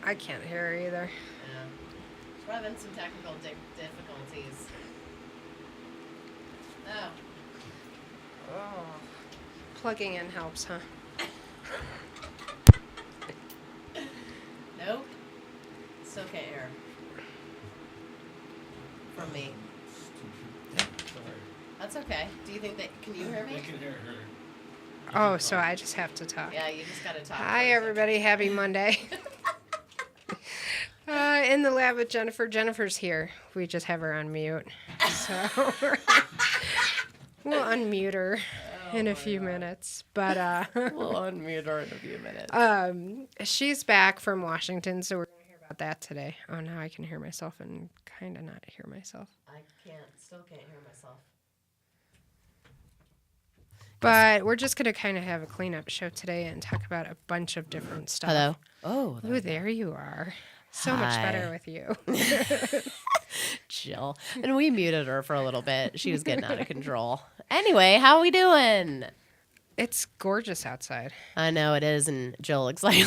I can't hear her either. Yeah. We're having some technical difficulties. Oh. Oh. Plugging in helps, huh? Nope. Still can't hear. From me. Sorry. That's okay. Do you think that... Can you hear me? I can hear her. Oh, so I just have to talk. Yeah, you just gotta talk. Hi, everybody. Happy Monday. In the lab with Genifer. Jennifer's here. We just have her on mute. So we'll unmute her in a few minutes. But We'll unmute her in a few minutes. she's back from Washington, so we're going to hear about that today. Oh, now I can hear myself and kind of not hear myself. I still can't hear myself. But we're just going to kind of have a cleanup show today and talk about a bunch of different stuff. Hello? Oh, Ooh, there you are. So much better with you. Jill. And we muted her for a little bit. She was getting out of control. Anyway, how we doing? It's gorgeous outside. I know it is, and Jill looks like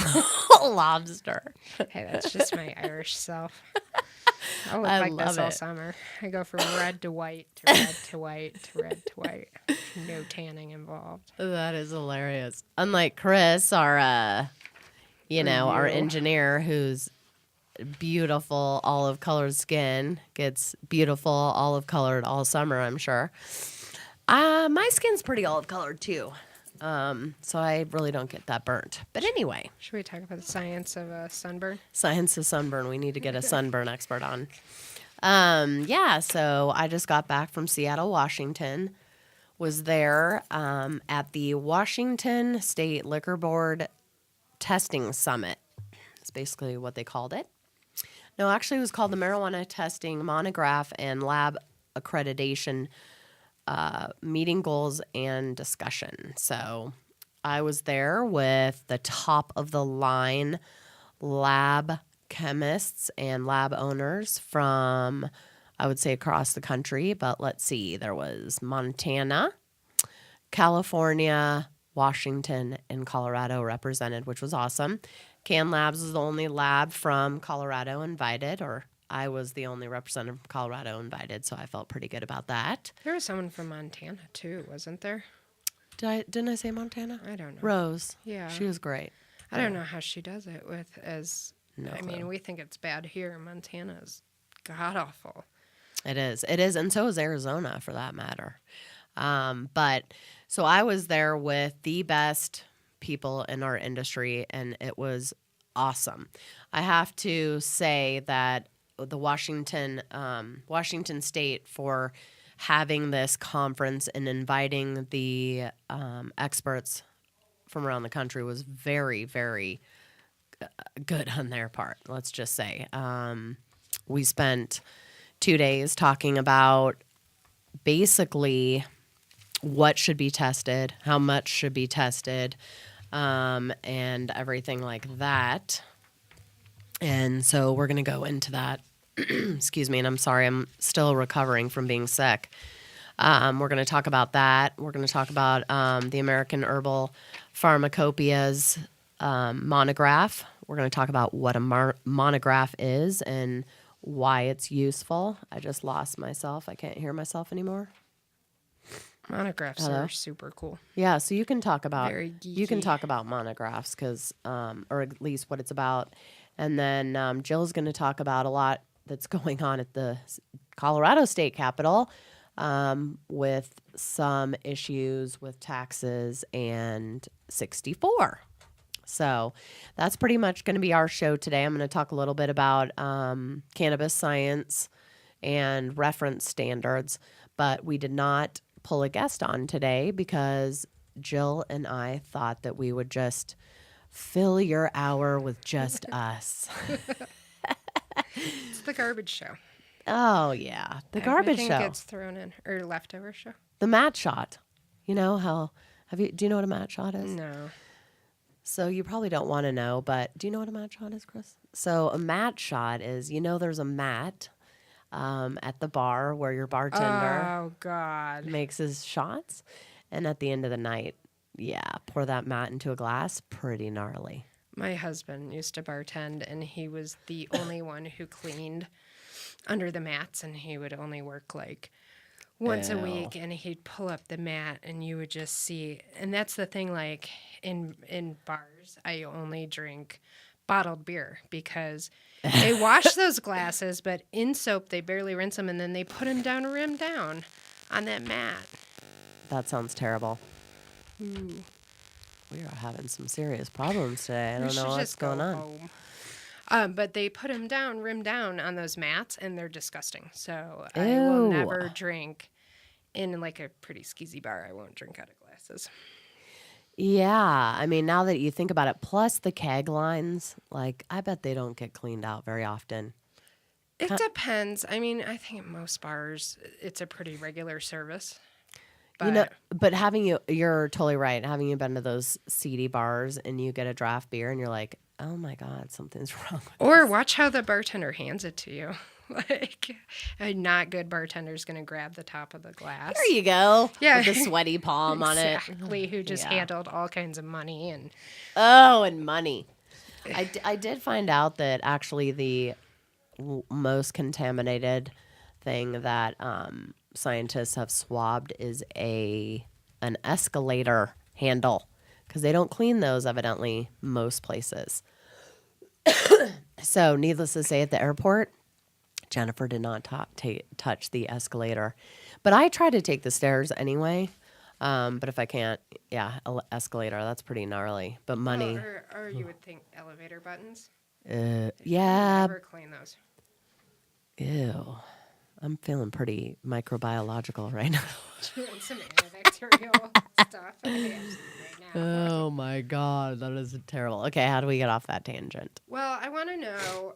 a lobster. Hey, that's just my Irish self. I look I like love this all it. summer. I go from red to white to red to white to red to white. No tanning involved. That is hilarious. Unlike Chris, our our engineer, who's beautiful olive colored skin, gets beautiful olive colored all summer, I'm sure. My skin's pretty olive colored too. So I really don't get that burnt. But anyway, Should we talk about the science of sunburn? science of sunburn. We need to get a sunburn expert on. So I just got back from Seattle, Washington. Was there at the Washington State Liquor Board Testing Summit. That's basically what they called it. No, actually it was called the Marijuana Testing Monograph and Lab Accreditation Meeting Goals and Discussion. So I was there with the top of the line lab chemists and lab owners from, I would say, across the country. But let's see, there was Montana, California, Washington, and Colorado represented, which was awesome. Can Labs was the only lab from Colorado invited, or I was the only representative from Colorado invited, so I felt pretty good about that. There was someone from Montana, too, wasn't there? Didn't I say Montana? I don't know. Rose. Yeah. She was great. I don't know how she does it with No I clue. mean, we think it's bad here. Montana's god-awful. It is, and so is Arizona for that matter. But so I was there with the best people in our industry, and it was awesome. I have to say that the Washington State for having this conference and inviting the experts from around the country was very, very good on their part. Let's just say we spent 2 days talking about basically what should be tested, how much should be tested, and everything like that. And so we're going to go into that. Excuse me, and I'm sorry, I'm still recovering from being sick. We're going to talk about that. We're going to talk about the American Herbal Pharmacopoeia's monograph. We're going to talk about what a monograph is and why it's useful. I just lost myself. I can't hear myself anymore. Monographs Hello? are super cool. Yeah, so you can talk about Very you can geeky. talk about monographs because, or at least what it's about, and then Jill's going to talk about a lot that's going on at the Colorado State Capitol with some issues with taxes and 64. So that's pretty much going to be our show today. I'm going to talk a little bit about cannabis science and reference standards, but we did not pull a guest on today because Jill and I thought that we would just fill your hour with just us. It's the garbage show. Oh, yeah. The garbage Everything show. gets thrown in. Or leftover show. The mat shot. You know how, do you know what a mat shot is? No. So you probably don't want to know, but do you know what a mat shot is, Chris? So a mat shot is, there's a mat at the bar where your bartender Oh, God. makes his shots. And at the end of the night, pour that mat into a glass. Pretty gnarly. My husband used to bartend, and he was the only one who cleaned under the mats, and he would only work like once a Ew. week, and he'd pull up the mat, and you would just see. And that's the thing, like in bars, I only drink bottled beer because they wash those glasses, but in soap they barely rinse them, and then they put them down, rim down, on that mat. That sounds terrible. Ooh. We are having some serious problems today. I We don't should know what's just go going on. home. But they put them down, rim down on those mats, and they're disgusting. So I will Ew. never drink in like a pretty skeezy bar. I won't drink out of glasses. Yeah, I mean, now that you think about it, plus the keg lines, like I bet they don't get cleaned out very often. It depends. I mean, I think at most bars, it's a pretty regular service. But But you're totally right. Having you been to those seedy bars and you get a draft beer and you're like, oh my God, something's wrong with or watch how the bartender hands it to you. Like a not good bartender is going to grab the top of the glass. There you go. Yeah. With the sweaty palm on it. Exactly. Who just Yeah. handled all kinds of money and Oh, and money. I did find out that actually the most contaminated thing that scientists have swabbed is an escalator handle because they don't clean those evidently most places. So needless to say, at the airport, Jennifer did not touch the escalator, but I try to take the stairs anyway. But if I can't, escalator, that's pretty gnarly. But money, or you would think elevator buttons. yeah, Never clean those. ew. I'm feeling pretty microbiological right now. Doing some antibacterial stuff. I am right now. Oh my God, that is terrible. Okay, how do we get off that tangent? Well, I want to know,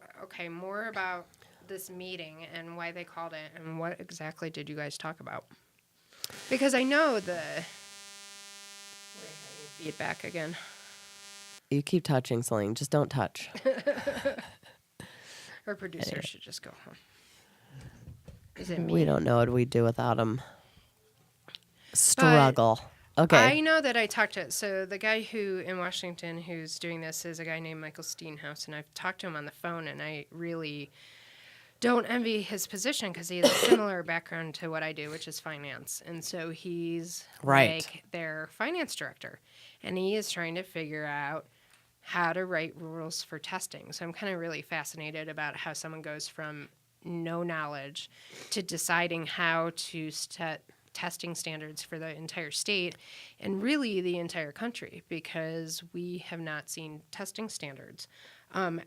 more about this meeting and why they called it and what exactly did you guys talk about? Because I know we're having feedback again. You keep touching something, just don't touch. Our producer should just go home. Is it me? We don't know what we'd do without him. Struggle. Okay. I know that I talked to, so the guy who in Washington who's doing this is a guy named Michael Steenhouse, and I've talked to him on the phone, and I really don't envy his position because he has a similar background to what I do, which is finance. And so he's Right. like their finance director, and he is trying to figure out how to write rules for testing. So I'm kind of really fascinated about how someone goes from no knowledge to deciding how to set testing standards for the entire state and really the entire country, because we have not seen testing standards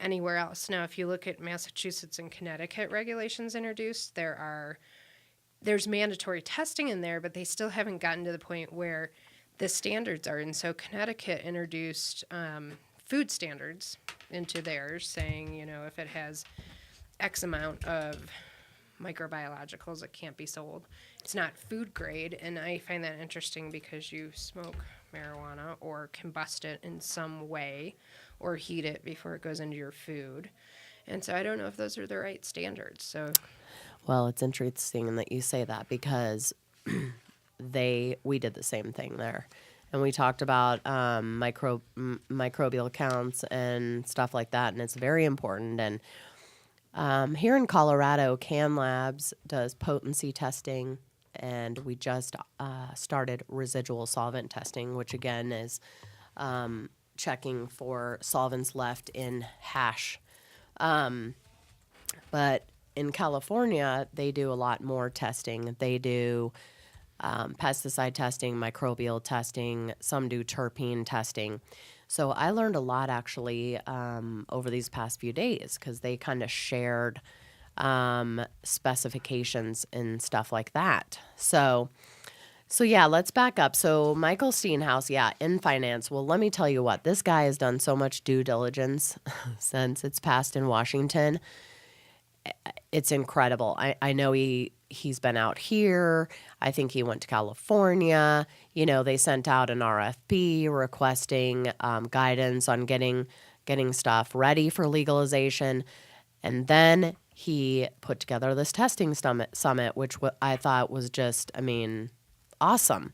anywhere else. Now, if you look at Massachusetts and Connecticut regulations introduced, there's mandatory testing in there, but they still haven't gotten to the point where the standards are. And so Connecticut introduced food standards into theirs, saying, if it has X amount of microbiologicals, it can't be sold. It's not food grade, and I find that interesting because you smoke marijuana or combust it in some way or heat it before it goes into your food. And so I don't know if those are the right standards. So, Well, it's interesting that you say that because we did the same thing there. And we talked about microbial counts and stuff like that, and it's very important. And here in Colorado, Can Labs does potency testing, and we just started residual solvent testing, which again is checking for solvents left in hash. But in California, they do a lot more testing. They do pesticide testing, microbial testing, some do terpene testing. So I learned a lot actually over these past few days because they kind of shared specifications and stuff like that. So yeah, let's back up. So Michael Steenhouse, in finance. Well, let me tell you what, this guy has done so much due diligence since it's passed in Washington. It's incredible. I know he's been out here. I think he went to California. They sent out an RFP requesting guidance on getting stuff ready for legalization. And then he put together this testing summit, which I thought was just, awesome.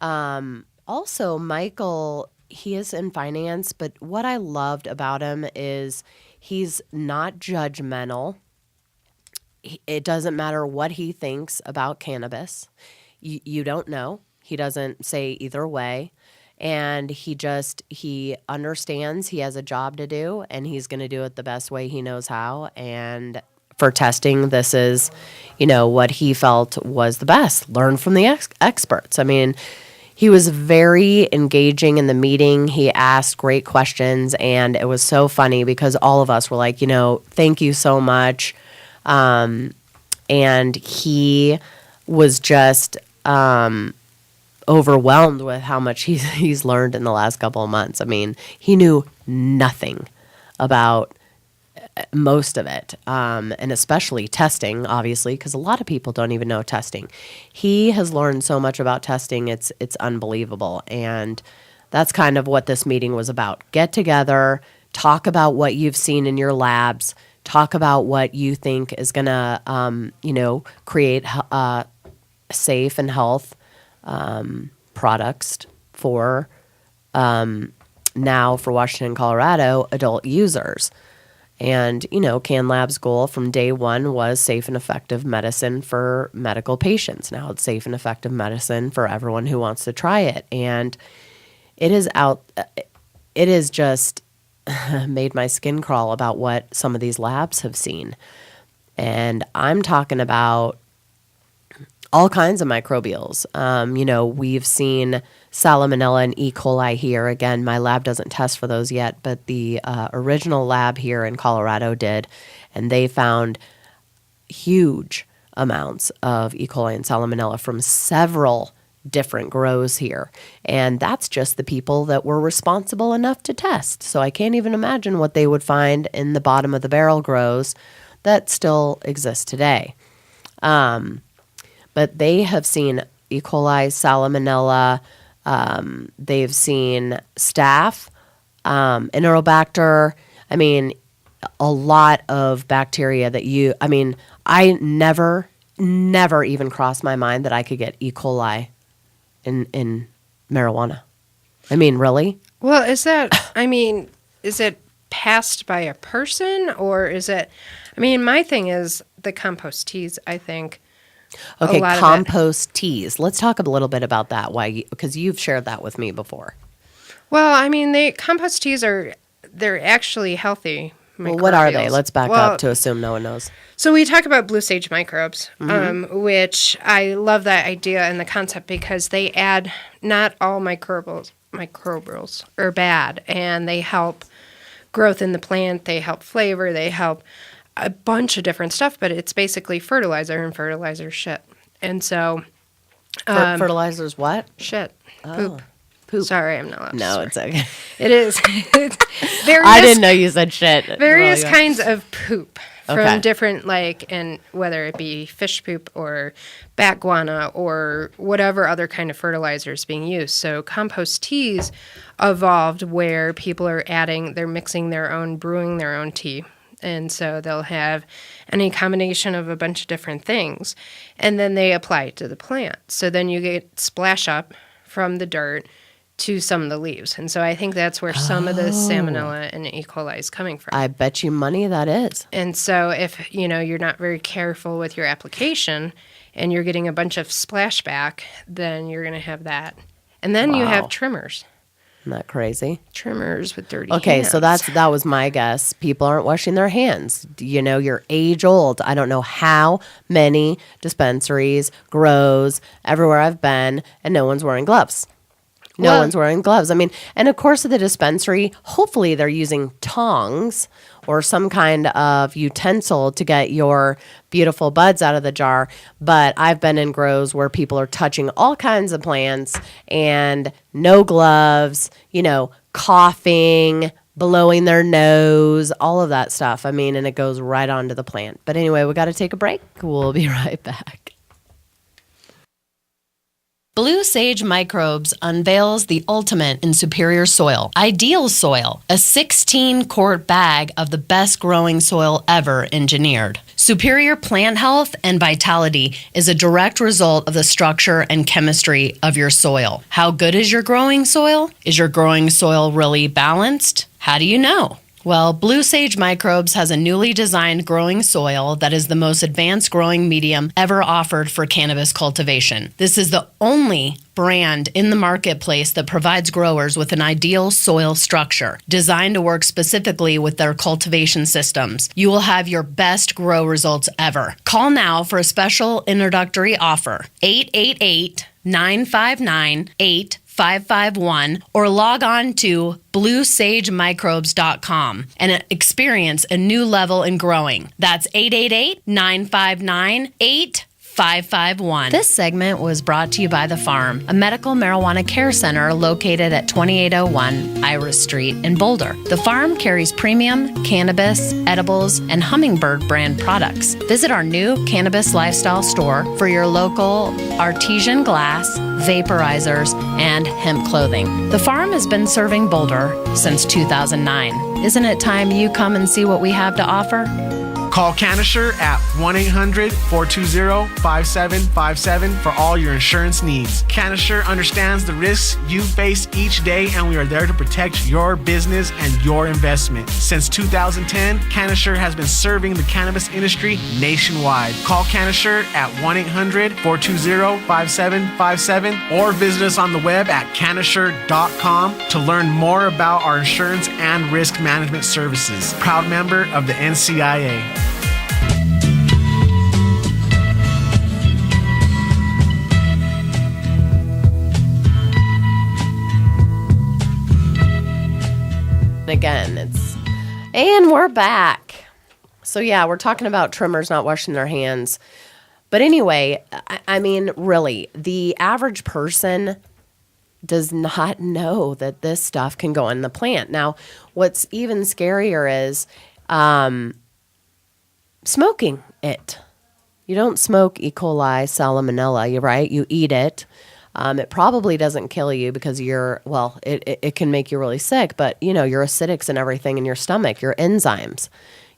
Also, Michael, he is in finance, but what I loved about him is he's not judgmental. It doesn't matter what he thinks about cannabis. You don't know. He doesn't say either way. And he understands he has a job to do, and he's going to do it the best way he knows how. And for testing, this is, what he felt was the best. Learn from the experts. I mean, he was very engaging in the meeting. He asked great questions, and it was so funny because all of us were like, thank you so much. And he was just overwhelmed with how much he's learned in the last couple of months. I mean, he knew nothing about most of it, and especially testing, obviously, because a lot of people don't even know testing. He has learned so much about testing, it's unbelievable. And that's kind of what this meeting was about. Get together, talk about what you've seen in your labs, talk about what you think is going to, create safe and health products for now for Washington, Colorado adult users. And, Can Lab's goal from day one was safe and effective medicine for medical patients. Now it's safe and effective medicine for everyone who wants to try it. And it is just made my skin crawl about what some of these labs have seen. And I'm talking about all kinds of microbials. We've seen Salmonella and E. coli here. Again, my lab doesn't test for those yet, but the original lab here in Colorado did, and they found huge amounts of E. coli and Salmonella from several different grows here. And that's just the people that were responsible enough to test. So I can't even imagine what they would find in the bottom of the barrel grows that still exist today. But they have seen E. coli, Salmonella, they've seen staph, Enterobacter. I mean, a lot of bacteria that I never even crossed my mind that I could get E. coli in marijuana. I mean, really? Well, is it passed by a person, or is it, my thing is the compost teas, I think. Okay, compost teas. Let's talk a little bit about that. Why? Because you've shared that with me before. Well, the compost teas they're actually healthy. Well, what are they? Let's back up to assume no one knows. So we talk about blue sage microbes, which I love that idea and the concept because they add, not all microbials are bad, and they help growth in the plant, they help flavor, they help a bunch of different stuff, but it's basically fertilizer, and fertilizer shit. And so fertilizer's what? Shit. Oh. Poop. Sorry, I'm not allowed to No, swear. it's okay. It is. I didn't know you said shit. Various kinds of poop from Okay. different, and whether it be fish poop or bat guana or whatever other kind of fertilizer is being used. So compost teas evolved where people are they're mixing their own, brewing their own tea. And so they'll have any combination of a bunch of different things, and then they apply it to the plant. So then you get splash up from the dirt to some of the leaves. And so I think that's where some of the Salmonella and E. coli is coming from. I bet you money that is. And so if, you're not very careful with your application and you're getting a bunch of splashback, then you're going to have that. And then you have trimmers. Isn't that crazy? Trimmers with dirty Okay, hands. so that was my guess. People aren't washing their hands. You're age old. I don't know how many dispensaries, grows, everywhere I've been, and no one's wearing gloves. No one's wearing gloves. And of course, at the dispensary, hopefully they're using tongs or some kind of utensil to get your beautiful buds out of the jar. But I've been in grows where people are touching all kinds of plants and no gloves, coughing, blowing their nose, all of that stuff. And it goes right onto the plant. But anyway, we got to take a break. We'll be right back. Blue Sage Microbes unveils the ultimate in superior soil, Ideal Soil, a 16-quart bag of the best growing soil ever engineered. Superior plant health and vitality is a direct result of the structure and chemistry of your soil. How good is your growing soil? Is your growing soil really balanced? How do you know? Well, Blue Sage Microbes has a newly designed growing soil that is the most advanced growing medium ever offered for cannabis cultivation. This is the only brand in the marketplace that provides growers with an ideal soil structure designed to work specifically with their cultivation systems. You will have your best grow results ever. Call now for a special introductory offer, 888-959-8551, or log on to bluesagemicrobes.com and experience a new level in growing. That's 888-959-8551. This segment was brought to you by The Farm, a medical marijuana care center located at 2801 Iris Street in Boulder. The Farm carries premium cannabis, edibles, and Hummingbird brand products. Visit our new cannabis lifestyle store for your local artesian glass, vaporizers, and hemp clothing. The Farm has been serving Boulder since 2009. Isn't it time you come and see what we have to offer? Call Canisher at 1-800-420-5757 for all your insurance needs. Canisher understands the risks you face each day, and we are there to protect your business and your investment. Since 2010, Canisher has been serving the cannabis industry nationwide. Call Canisher at 1-800-420-5757 or visit us on the web at canisher.com to learn more about our insurance and risk management services. Proud member of the NCIA. Again, and we're back. So yeah, we're talking about trimmers not washing their hands. But anyway, I mean, really, the average person does not know that this stuff can go in the plant. Now, what's even scarier is smoking it. You don't smoke E. coli, salmonella, right? You eat it. It probably doesn't kill you because it can make you really sick, but your acidics and everything in your stomach, your enzymes,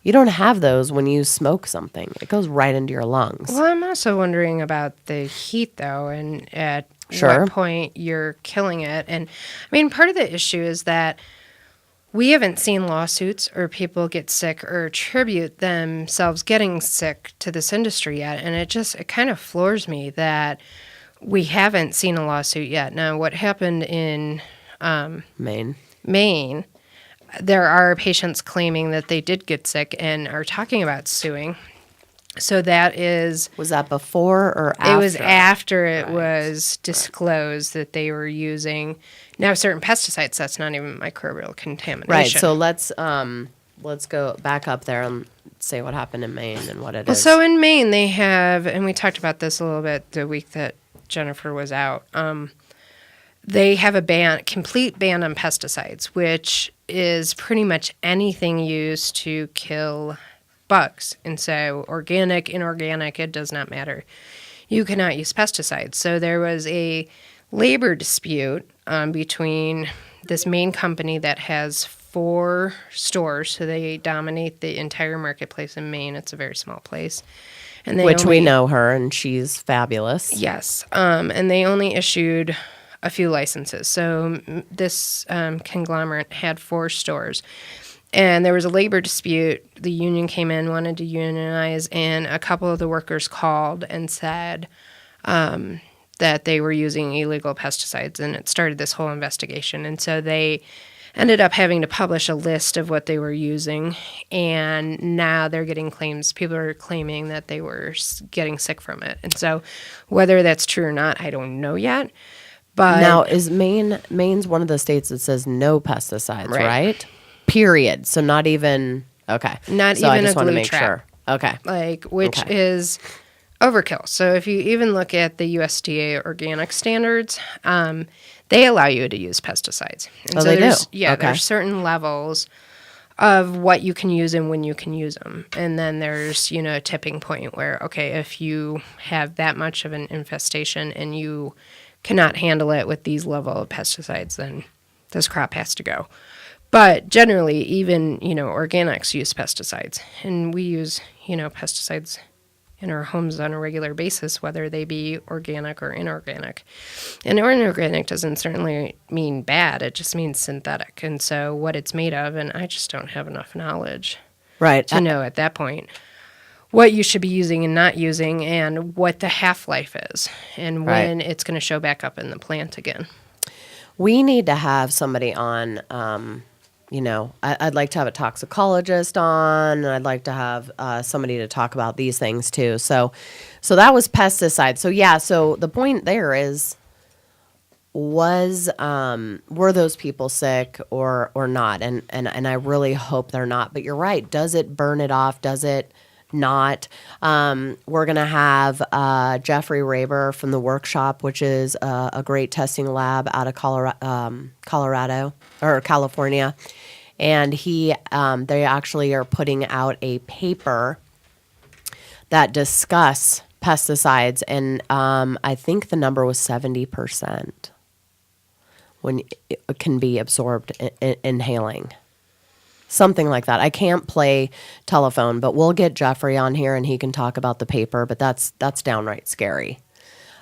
you don't have those when you smoke something. It goes right into your lungs. Well, I'm also wondering about the heat, though, and at Sure. what point you're killing it. And I mean, part of the issue is that we haven't seen lawsuits or people get sick or attribute themselves getting sick to this industry yet. And it kind of floors me that we haven't seen a lawsuit yet. Now, what happened in Maine, there are patients claiming that they did get sick and are talking about suing. So that is... Was that before or after? It was after it Right. was disclosed that they were using now certain pesticides. That's not even microbial contamination. Right. So let's go back up there and say what happened in Maine and what it is. So in Maine, they have, and we talked about this a little bit the week that Genifer was out. They have a complete ban on pesticides, which is pretty much anything used to kill bugs. And so organic, inorganic, it does not matter. You cannot use pesticides. So there was a labor dispute between this Maine company that has 4 stores. So they dominate the entire marketplace in Maine. It's a very small place. And Which we know her, and she's fabulous. Yes. And they only issued a few licenses. So this conglomerate had 4 stores. And there was a labor dispute. The union came in, wanted to unionize, and a couple of the workers called and said that they were using illegal pesticides, and it started this whole investigation. And so they ended up having to publish a list of what they were using, and now they're getting claims. People are claiming that they were getting sick from it. And so whether that's true or not, I don't know yet. But Now, is Maine's one of the states that says no pesticides, right? Period. So not even, okay. Not so I even just a want to glue make trap. sure. Okay. Which is overkill. So if you even look at the USDA organic standards, they allow you to use pesticides. And they do? Yeah, Okay. there's certain levels of what you can use and when you can use them. And then there's, a tipping point where, okay, if you have that much of an infestation and you cannot handle it with these level of pesticides, then this crop has to go. But generally, even, organics use pesticides. And we use, pesticides in our homes on a regular basis, whether they be organic or inorganic. And inorganic doesn't certainly mean bad. It just means synthetic. And so what it's made of, and I just don't have enough knowledge Right. to know at that point what you should be using and not using and what the half-life is and when it's going to show back up in the plant again. We need to have somebody on, I'd like to have a toxicologist on, and I'd like to have somebody to talk about these things too. So that was pesticides. So the point there is, were those people sick or not? And I really hope they're not. But you're right. Does it burn it off? Does it not? We're going to have Jeffrey Raber from the workshop, which is a great testing lab out of Colorado or California. And they actually are putting out a paper that discuss pesticides. And I think the number was 70% when it can be absorbed inhaling. Something like that. I can't play telephone, but we'll get Jeffrey on here and he can talk about the paper, but that's downright scary.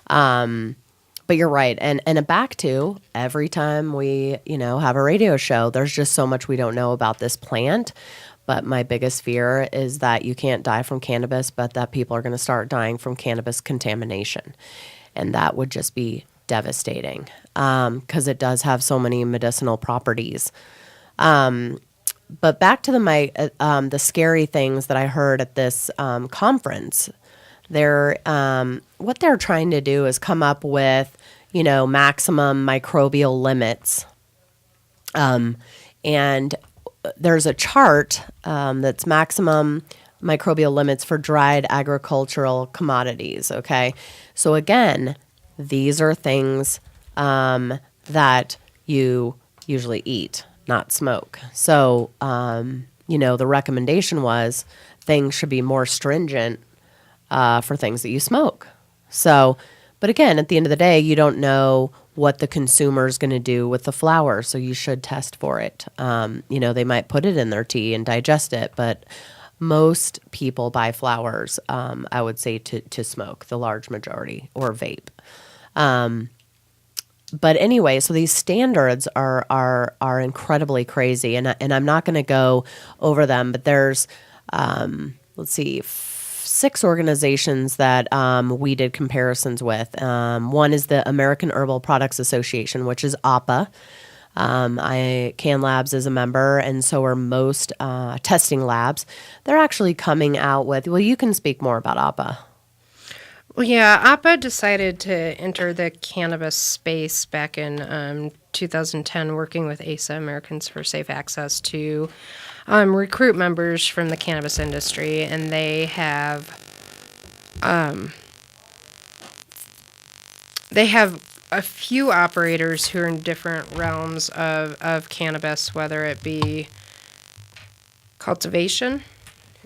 But you're right. And back to every time we, have a radio show, there's just so much we don't know about this plant. But my biggest fear is that you can't die from cannabis, but that people are going to start dying from cannabis contamination. And that would just be devastating because it does have so many medicinal properties. But back to the scary things that I heard at this conference. What they're trying to do is come up with, maximum microbial limits. And there's a chart that's maximum microbial limits for dried agricultural commodities. Okay, so again, these are things that you usually eat, not smoke. So, the recommendation was things should be more stringent for things that you smoke. So, but again, at the end of the day, you don't know what the consumer is going to do with the flower, so you should test for it. They might put it in their tea and digest it, but most people buy flowers, I would say, to smoke, the large majority, or vape. But anyway, so these standards are incredibly crazy, and I'm not going to go over them, but there's, 6 organizations that we did comparisons with. One is the American Herbal Products Association, which is APA. Can Labs is a member, and so are most testing labs. They're actually coming out with, well, you can speak more about APA. Well, yeah, APA decided to enter the cannabis space back in 2010, working with ASA, Americans for Safe Access, to recruit members from the cannabis industry, and they have a few operators who are in different realms of cannabis, whether it be cultivation,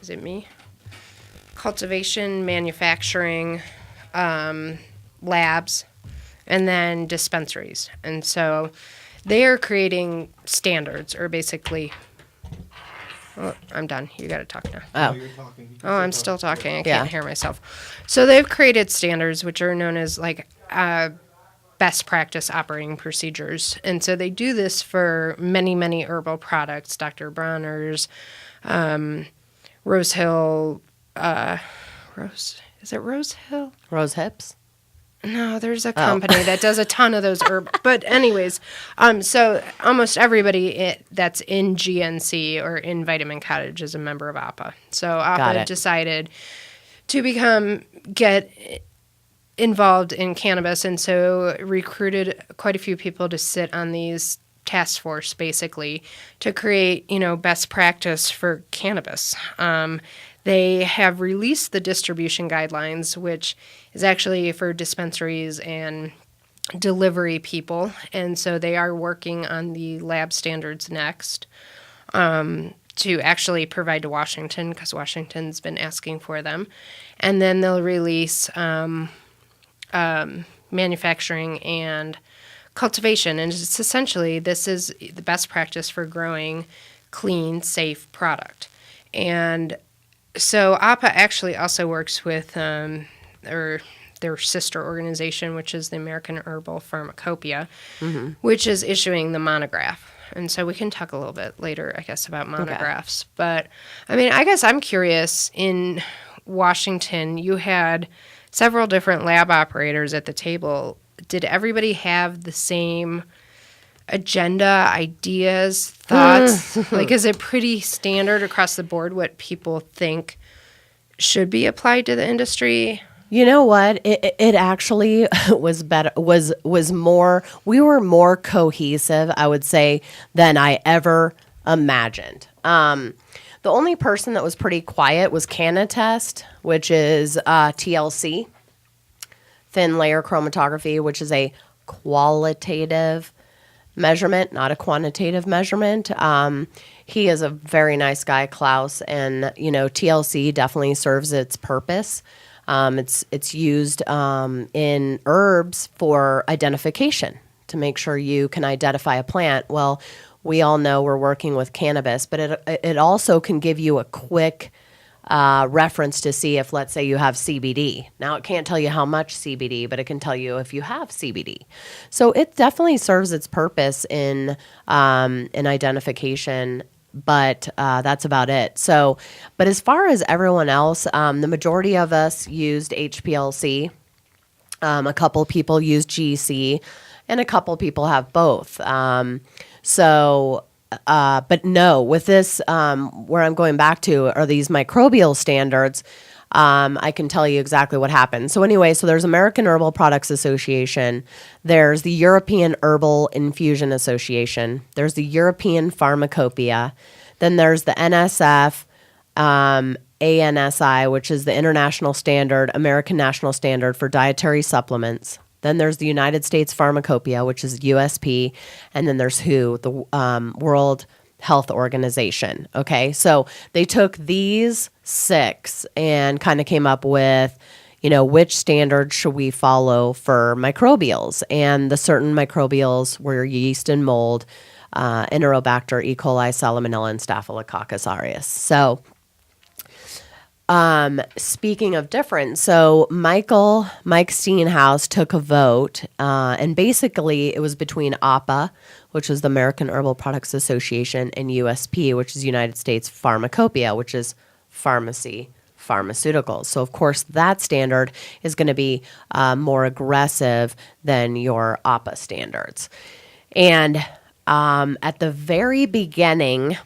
is it me? Cultivation, manufacturing, labs, and then dispensaries. And so they are creating standards, or basically, I'm done. You got to talk now. Oh, You're talking. I'm still talking. I can't Yeah. hear myself. So they've created standards, which are known as best practice operating procedures. And so they do this for many, many herbal products, Dr. Bronner's, Rose Hill, is it Rose Hill? Rose Hips? No, there's a company that does a ton of those herb. But anyways, so almost everybody that's in GNC or in Vitamin Cottage is a member of APA. So APA decided to get involved in cannabis, and so recruited quite a few people to sit on these task force, basically, to create, best practice for cannabis. They have released the distribution guidelines, which is actually for dispensaries and delivery people. And so they are working on the lab standards next to actually provide to Washington, because Washington's been asking for them. And then they'll release manufacturing and cultivation. And it's essentially, this is the best practice for growing clean, safe product. And so APA actually also works with or their sister organization, which is the American Herbal Pharmacopoeia, which is issuing the monograph. And so we can talk a little bit later, I guess, about monographs. Okay. But, I mean, I guess I'm curious, in Washington, you had several different lab operators at the table. Did everybody have the same agenda, ideas, thoughts? Like, is it pretty standard across the board what people think should be applied to the industry? You know what? It actually was better. Was more. We were more cohesive, I would say, than I ever imagined. The only person that was pretty quiet was Canatest, which is TLC, thin layer chromatography, which is a qualitative measurement, not a quantitative measurement. He is a very nice guy, Klaus, and TLC definitely serves its purpose. It's used in herbs for identification, to make sure you can identify a plant. Well, we all know we're working with cannabis, but it also can give you a quick reference to see if, let's say, you have CBD. Now, it can't tell you how much CBD, but it can tell you if you have CBD. So it definitely serves its purpose in identification. But that's about it. So, but as far as everyone else, the majority of us used HPLC. A couple people used GC, and a couple people have both. But no, with this, where I'm going back to are these microbial standards. I can tell you exactly what happened. So anyway, there's American Herbal Products Association. There's the European Herbal Infusion Association. There's the European Pharmacopoeia. Then there's the NSF, ANSI, which is the International Standard, American National Standard for Dietary Supplements. Then there's the United States Pharmacopoeia, which is USP. And then there's WHO, the World Health Organization. Okay, so they took these 6 and kind of came up with, which standard should we follow for microbials? And the certain microbials were yeast and mold, Enterobacter, E. coli, Salmonella, and Staphylococcus aureus. So, speaking of different, so Mike Steenhouse took a vote, and basically it was between APA, which is the American Herbal Products Association, and USP, which is United States Pharmacopoeia, which is pharmacy, pharmaceuticals. So, of course, that standard is going to be more aggressive than your APA standards. And at the very beginning,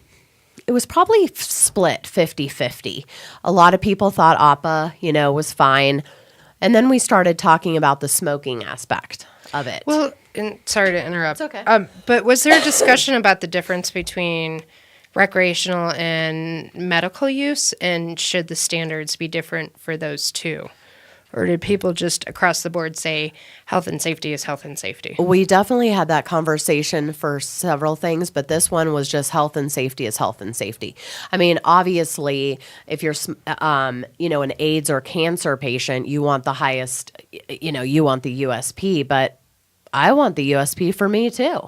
it was probably split 50-50. A lot of people thought APA, was fine. And then we started talking about the smoking aspect of it. Well, and sorry to interrupt. It's okay. But was there a discussion about the difference between recreational and medical use? And should the standards be different for those two? Or did people just across the board say health and safety is health and safety? We definitely had that conversation for several things, but this one was just health and safety is health and safety. I mean, obviously, if you're, an AIDS or cancer patient, you want the highest, you want the USP, but I want the USP for me too.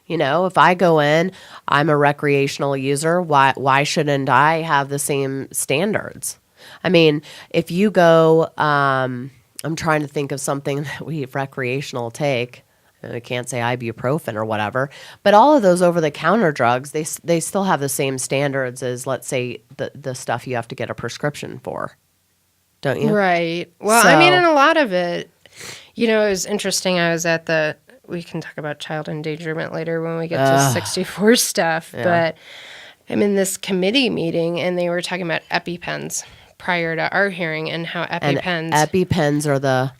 If I go in, I'm a recreational user, why shouldn't I have the same standards? I mean, if you go, I'm trying to think of something that we recreational take. I can't say ibuprofen or whatever, but all of those over-the-counter drugs, they still have the same standards as, let's say, the stuff you have to get a prescription for, don't you? Right. Well, I mean, and a lot of it, it was interesting. I was at we can talk about child endangerment later when we get to 64 stuff, but I'm in this committee meeting, and they were talking about EpiPens prior to our hearing, and how EpiPens are the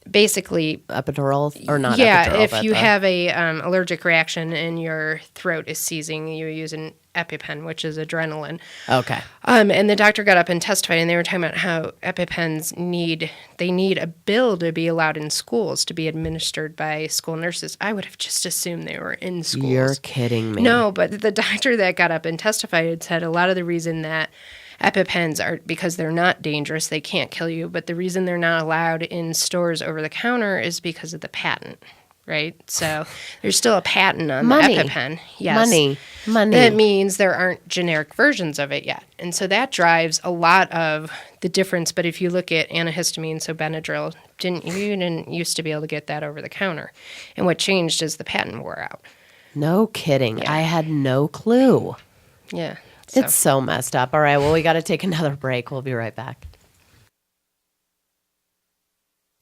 basically epidural or not? Yeah, epidural, if you have a allergic reaction and your throat is seizing, you use an EpiPen, which is adrenaline. Okay. And the doctor got up and testified, and they were talking about how EpiPens need a bill to be allowed in schools to be administered by school nurses. I would have just assumed they were in schools. You're kidding me. No, but the doctor that got up and testified had said a lot of the reason that EpiPens are, because they're not dangerous, they can't kill you, but the reason they're not allowed in stores over the counter is because of the patent, right? So there's still a patent on Money. the EpiPen. Yes. Money. That means there aren't generic versions of it yet. And so that drives a lot of the difference. But if you look at antihistamine, so Benadryl, you didn't used to be able to get that over the counter. And what changed is the patent wore out. No kidding. Yeah. I had no clue. Yeah. It's so messed up. All right, well, we got to take another break. We'll be right back.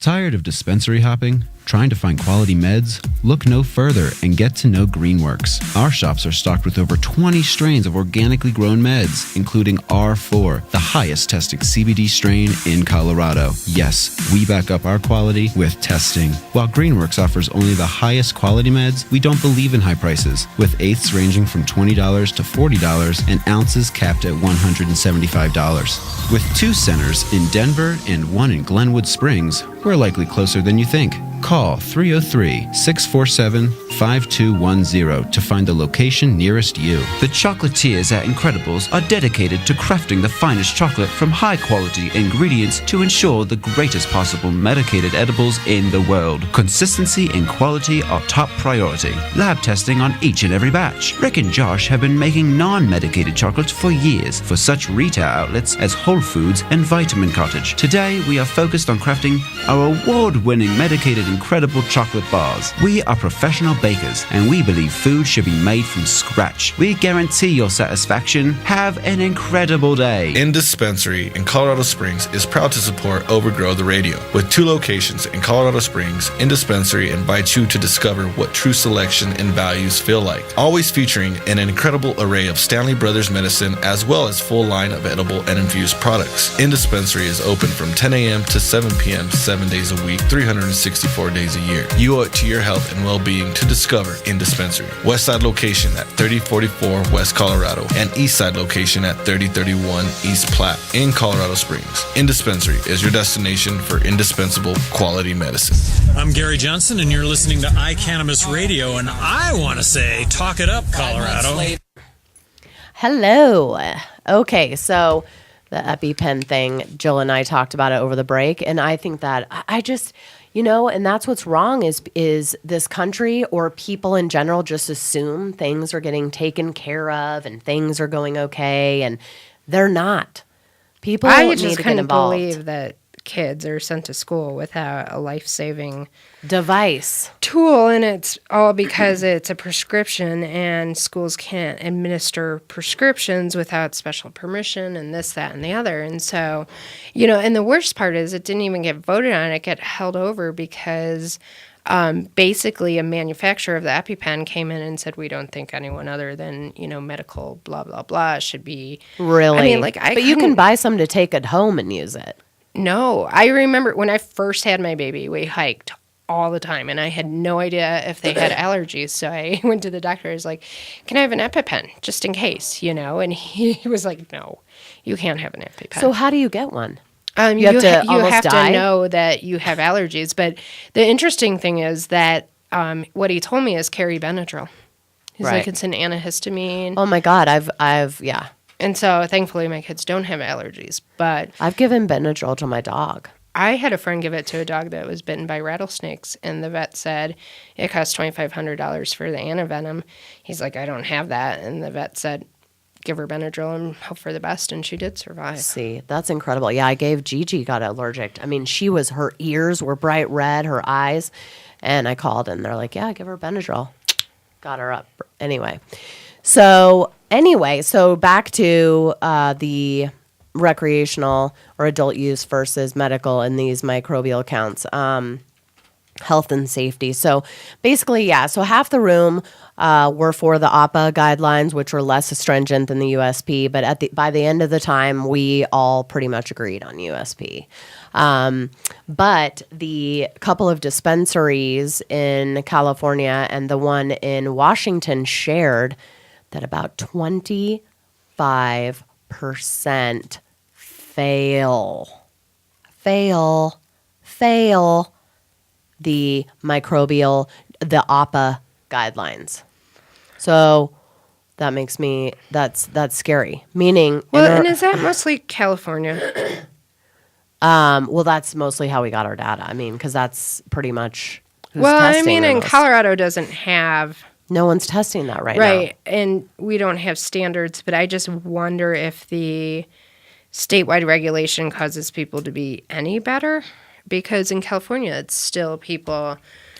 Tired of dispensary hopping? Trying to find quality meds? Look no further and get to know Greenworks. Our shops are stocked with over 20 strains of organically grown meds, including R4, the highest tested CBD strain in Colorado. Yes, we back up our quality with testing. While Greenworks offers only the highest quality meds, we don't believe in high prices, with eighths ranging from $20 to $40 and ounces capped at $175. With 2 centers in Denver and 1 in Glenwood Springs, we're likely closer than you think. Call 303-647-5210 to find the location nearest you. The chocolatiers at Incredibles are dedicated to crafting the finest chocolate from high-quality ingredients to ensure the greatest possible medicated edibles in the world. Consistency and quality are top priority. Lab testing on each and every batch. Rick and Josh have been making non-medicated chocolates for years for such retail outlets as Whole Foods and Vitamin Cottage. Today, we are focused on crafting our award-winning medicated incredible chocolate bars. We are professional bakers, and we believe food should be made from scratch. We guarantee your satisfaction. Have an incredible day. Dispensary in Colorado Springs is proud to support Overgrow the Radio. With 2 locations in Colorado Springs, Dispensary invites you to discover what true selection and values feel like. Always featuring an incredible array of Stanley Brothers medicine as well as full line of edible and infused products. Dispensary is open from 10 a.m. to 7 p.m. 7 days a week, 364 days a year. You owe it to your health and well-being to discover Dispensary. West Side location at 3044 West Colorado and East Side location at 3031 East Platte in Colorado Springs. Dispensary is your destination for indispensable quality medicine. I'm Gary Johnson, and you're listening to iCannabis Radio, and I want to say, talk it up, Colorado. Hello. Okay, so the EpiPen thing, Jill and I talked about it over the break, and I think that I just, and that's what's wrong is this country or people in general just assume things are getting taken care of and things are going okay, and they're not. People I need just to get couldn't involved. believe that kids are sent to school without a life-saving Device. tool, and it's all because it's a prescription, and schools can't administer prescriptions without special permission and this, that, and the other. And so, and the worst part is it didn't even get voted on. It got held over because basically a manufacturer of the EpiPen came in and said, we don't think anyone other than, medical blah, blah, blah should be. Really? I mean, but you can buy some to take at home and use it. No, I remember when I first had my baby, we hiked all the time, and I had no idea if they had allergies. So I went to the doctor. I was like, can I have an EpiPen just in case, And he was like, no, you can't have an EpiPen. So how do you get one? You have to almost have die? to know that you have allergies. But the interesting thing is that what he told me is carry Benadryl. He's Right. like, it's an antihistamine. Oh my God, I've And so thankfully my kids don't have allergies. But I've given Benadryl to my dog. I had a friend give it to a dog that was bitten by rattlesnakes, and the vet said it cost $2,500 for the antivenom. He's like, I don't have that. And the vet said, give her Benadryl and hope for the best, and she did survive. See, that's incredible. Yeah, I gave Gigi got allergic. I mean, her ears were bright red, her eyes, and I called and they're like, yeah, give her Benadryl. Got her up. Anyway, so back to the recreational or adult use versus medical in these microbial counts. Health and safety. So basically, so half the room were for the APA guidelines, which were less stringent than the USP. But by the end of the time, we all pretty much agreed on USP. But the couple of dispensaries in California and the one in Washington shared that about 25% fail the APA guidelines. So That makes me, that's scary. Meaning, Well, and is that mostly California? well, that's mostly how we got our data. I mean, because that's pretty much who's Well, I testing mean, the in most. Colorado doesn't have No one's testing that right now. right, and we don't have standards. But I just wonder if the statewide regulation causes people to be any better, because in California, it's still people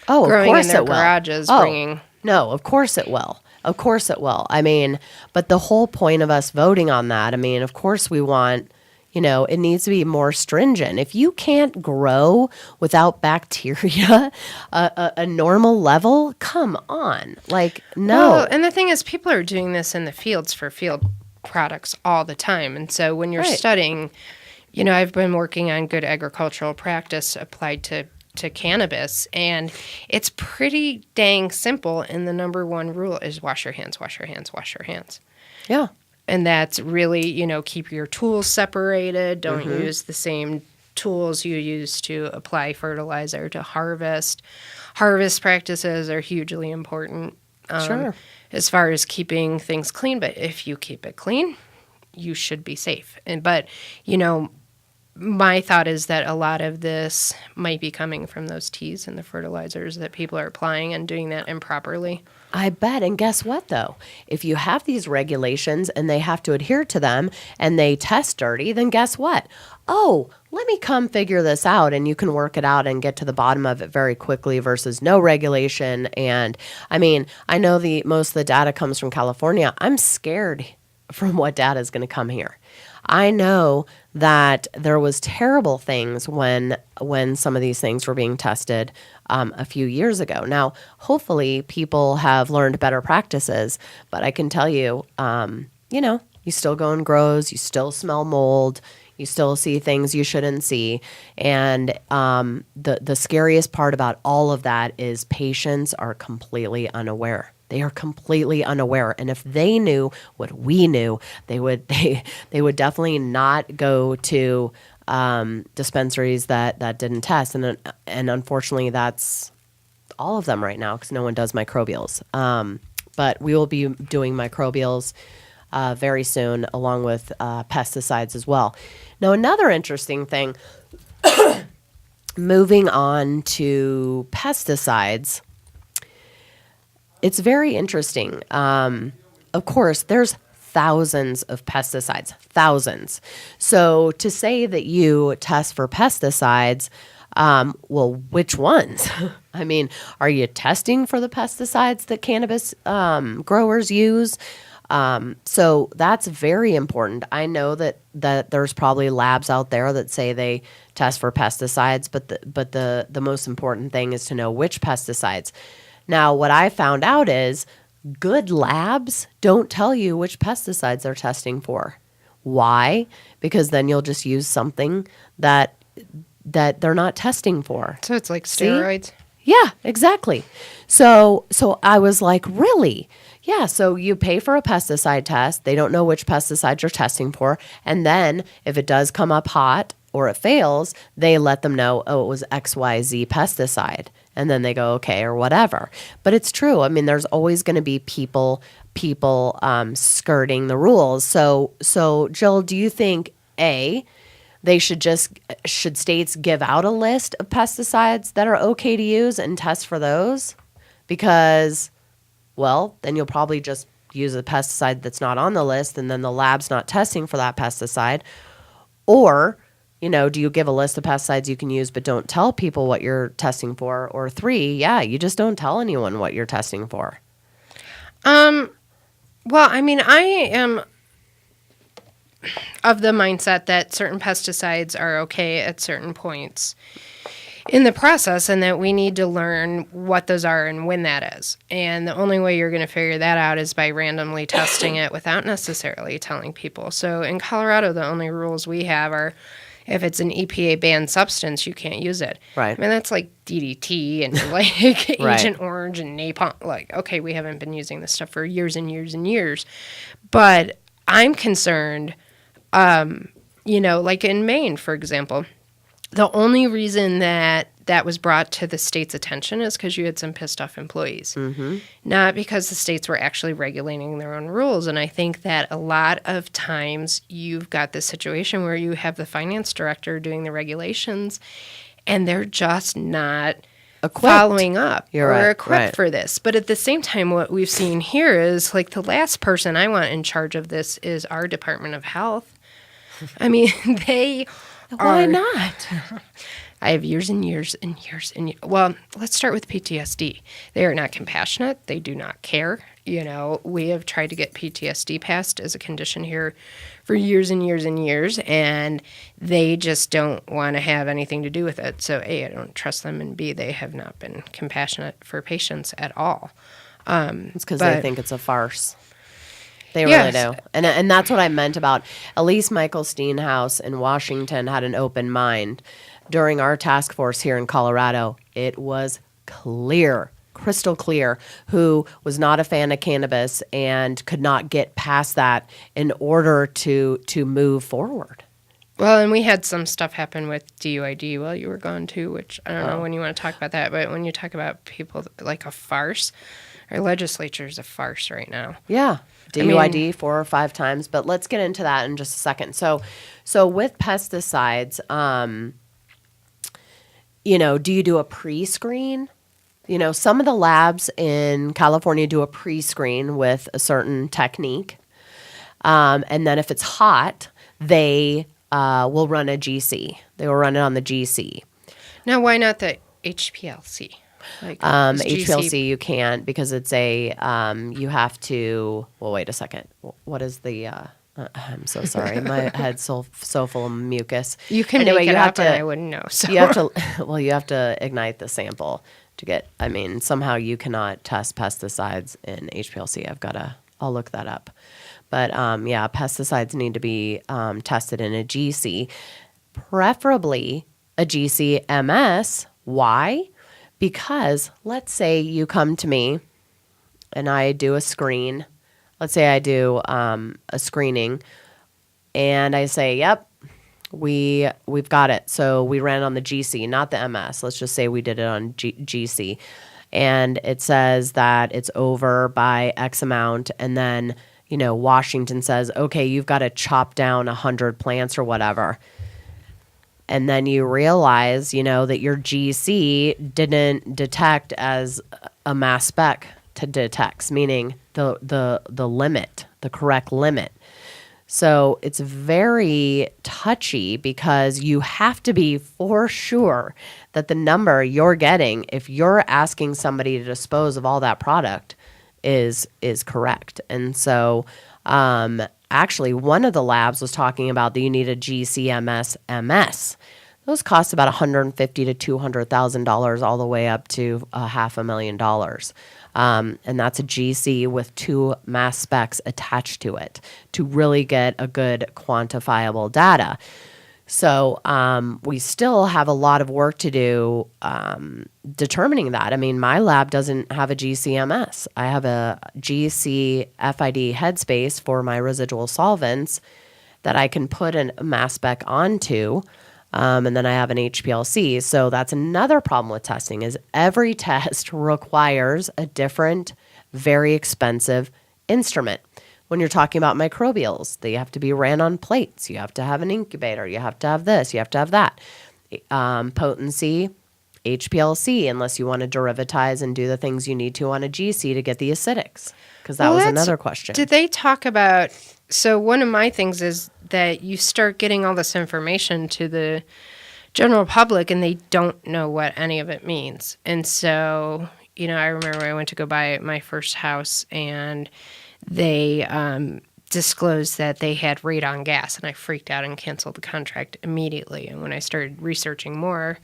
Oh, of growing course in their it will. garages, Oh, bringing. no, of course it will. Of course it will. I mean, but the whole point of us voting on that, I mean, of course we want, it needs to be more stringent. If you can't grow without bacteria, a normal level, come on. Like, no. Well, and the thing is, people are doing this in the fields for field products all the time. And so when you're Right. studying, I've been working on good agricultural practice applied to cannabis, and it's pretty dang simple. And the number one rule is wash your hands, wash your hands, wash your hands. Yeah. And that's really, keep your tools separated. Don't use the same tools you use to apply fertilizer to harvest. Harvest practices are hugely important Sure. as far as keeping things clean. But if you keep it clean, you should be safe. But, my thought is that a lot of this might be coming from those teas and the fertilizers that people are applying and doing that improperly. I bet. And guess what, though? If you have these regulations and they have to adhere to them and they test dirty, then guess what? Oh, let me come figure this out, and you can work it out and get to the bottom of it very quickly versus no regulation. And I mean, I know most of the data comes from California. I'm scared from what data is going to come here. I know that there was terrible things when some of these things were being tested a few years ago. Now, hopefully, people have learned better practices, but I can tell you, you still go in grows, you still smell mold, you still see things you shouldn't see, and the scariest part about all of that is patients are completely unaware. They are completely unaware, and if they knew what we knew, they would definitely not go to dispensaries that didn't test, and unfortunately, that's all of them right now because no one does microbials. But we will be doing microbials very soon, along with pesticides as well. Now, another interesting thing, moving on to pesticides. It's very interesting. Of course, there's thousands of pesticides, thousands. So to say that you test for pesticides, well, which ones? I mean, are you testing for the pesticides that cannabis growers use? So that's very important. I know that there's probably labs out there that say they test for pesticides, but the most important thing is to know which pesticides. Now, what I found out is good labs don't tell you which pesticides they're testing for. Why? Because then you'll just use something that they're not testing for. So it's like See? steroids. Yeah, exactly. So I was like, really? Yeah, so you pay for a pesticide test. They don't know which pesticides you're testing for. And then if it does come up hot or it fails, they let them know, oh, it was XYZ pesticide. And then they go, okay, or whatever. But it's true. I mean, there's always going to be people skirting the rules. So Jill, do you think, they should states give out a list of pesticides that are okay to use and test for those? Because, well, then you'll probably just use a pesticide that's not on the list, and then the lab's not testing for that pesticide. Or, do you give a list of pesticides you can use but don't tell people what you're testing for? Or 3, you just don't tell anyone what you're testing for. Well, I mean, I am of the mindset that certain pesticides are okay at certain points in the process, and that we need to learn what those are and when that is. And the only way you're going to figure that out is by randomly testing it without necessarily telling people. So in Colorado, the only rules we have are if it's an EPA banned substance, you can't use it. Right. I mean, that's like DDT and like Right. Agent Orange and napalm. Like, okay, we haven't been using this stuff for years and years and years. But I'm concerned, like in Maine, for example, the only reason that that was brought to the state's attention is because you had some pissed off employees, not because the states were actually regulating their own rules. And I think that a lot of times you've got this situation where you have the finance director doing the regulations and they're just not Equipped. following up You're or right, equipped right. for this. But at the same time, what we've seen here is like the last person I want in charge of this is our Department of Health. I mean, they Why are not? I have years and years and years and well, let's start with PTSD. They are not compassionate. They do not care. You know, we have tried to get PTSD passed as a condition here for years and years and years, and they just don't want to have anything to do with it. So, A, I don't trust them, and B, they have not been compassionate for patients at all. It's because they think it's a farce. They Yes. really do. And that's what I meant about Elise Michael Steenhouse in Washington had an open mind. During our task force here in Colorado, it was clear, crystal clear, who was not a fan of cannabis and could not get past that in order to move forward. Well, and we had some stuff happen with DUID while you were gone, too, which I don't know when you want to talk about that, but when you talk about people like a farce, our legislature is a farce right now. Yeah. DUID 4 or 5 times, but let's get into that in just a second. So with pesticides, do you do a pre-screen? Some of the labs in California do a pre-screen with a certain technique. And then if it's hot, they will run a GC. They will run it on the GC. Now, why not the HPLC? Like, is HPLC you can't because it's a you have to. Well, wait a second. What is the? I'm so sorry. My head's so full of mucus. You can anyway, make it you have up, to. and I wouldn't know. So You have to. Well, you have to ignite the sample to get. I mean, somehow you cannot test pesticides in HPLC. I'll look that up. But pesticides need to be tested in a GC, preferably a GC-MS. Why? Because let's say you come to me and I do a screen. Let's say I do a screening and I say, yep, we've got it. So we ran on the GC, not the MS. Let's just say we did it on GC. And it says that it's over by X amount. And then, Washington says, okay, you've got to chop down 100 plants or whatever. And then you realize, that your GC didn't detect as a mass spec to detects, meaning the limit, the correct limit. So it's very touchy because you have to be for sure that the number you're getting, if you're asking somebody to dispose of all that product, is correct. And so actually, one of the labs was talking about that you need a GCMS-MS. Those cost about $150,000 to $200,000 all the way up to $500,000. And that's a GC with 2 mass specs attached to it to really get a good quantifiable data. So we still have a lot of work to do determining that. I mean, my lab doesn't have a GCMS. I have a GC FID headspace for my residual solvents that I can put a mass spec onto, and then I have an HPLC. So that's another problem with testing is every test requires a different, very expensive instrument. When you're talking about microbials, they have to be ran on plates. You have to have an incubator. You have to have this. You have to have that. Potency, HPLC, unless you want to derivatize and do the things you need to on a GC to get the acidics. Because that was another question. Did they talk about... So one of my things is that you start getting all this information to the general public and they don't know what any of it means. And so, I remember I went to go buy my first house and they disclosed that they had radon gas, and I freaked out and canceled the contract immediately. And when I started researching more,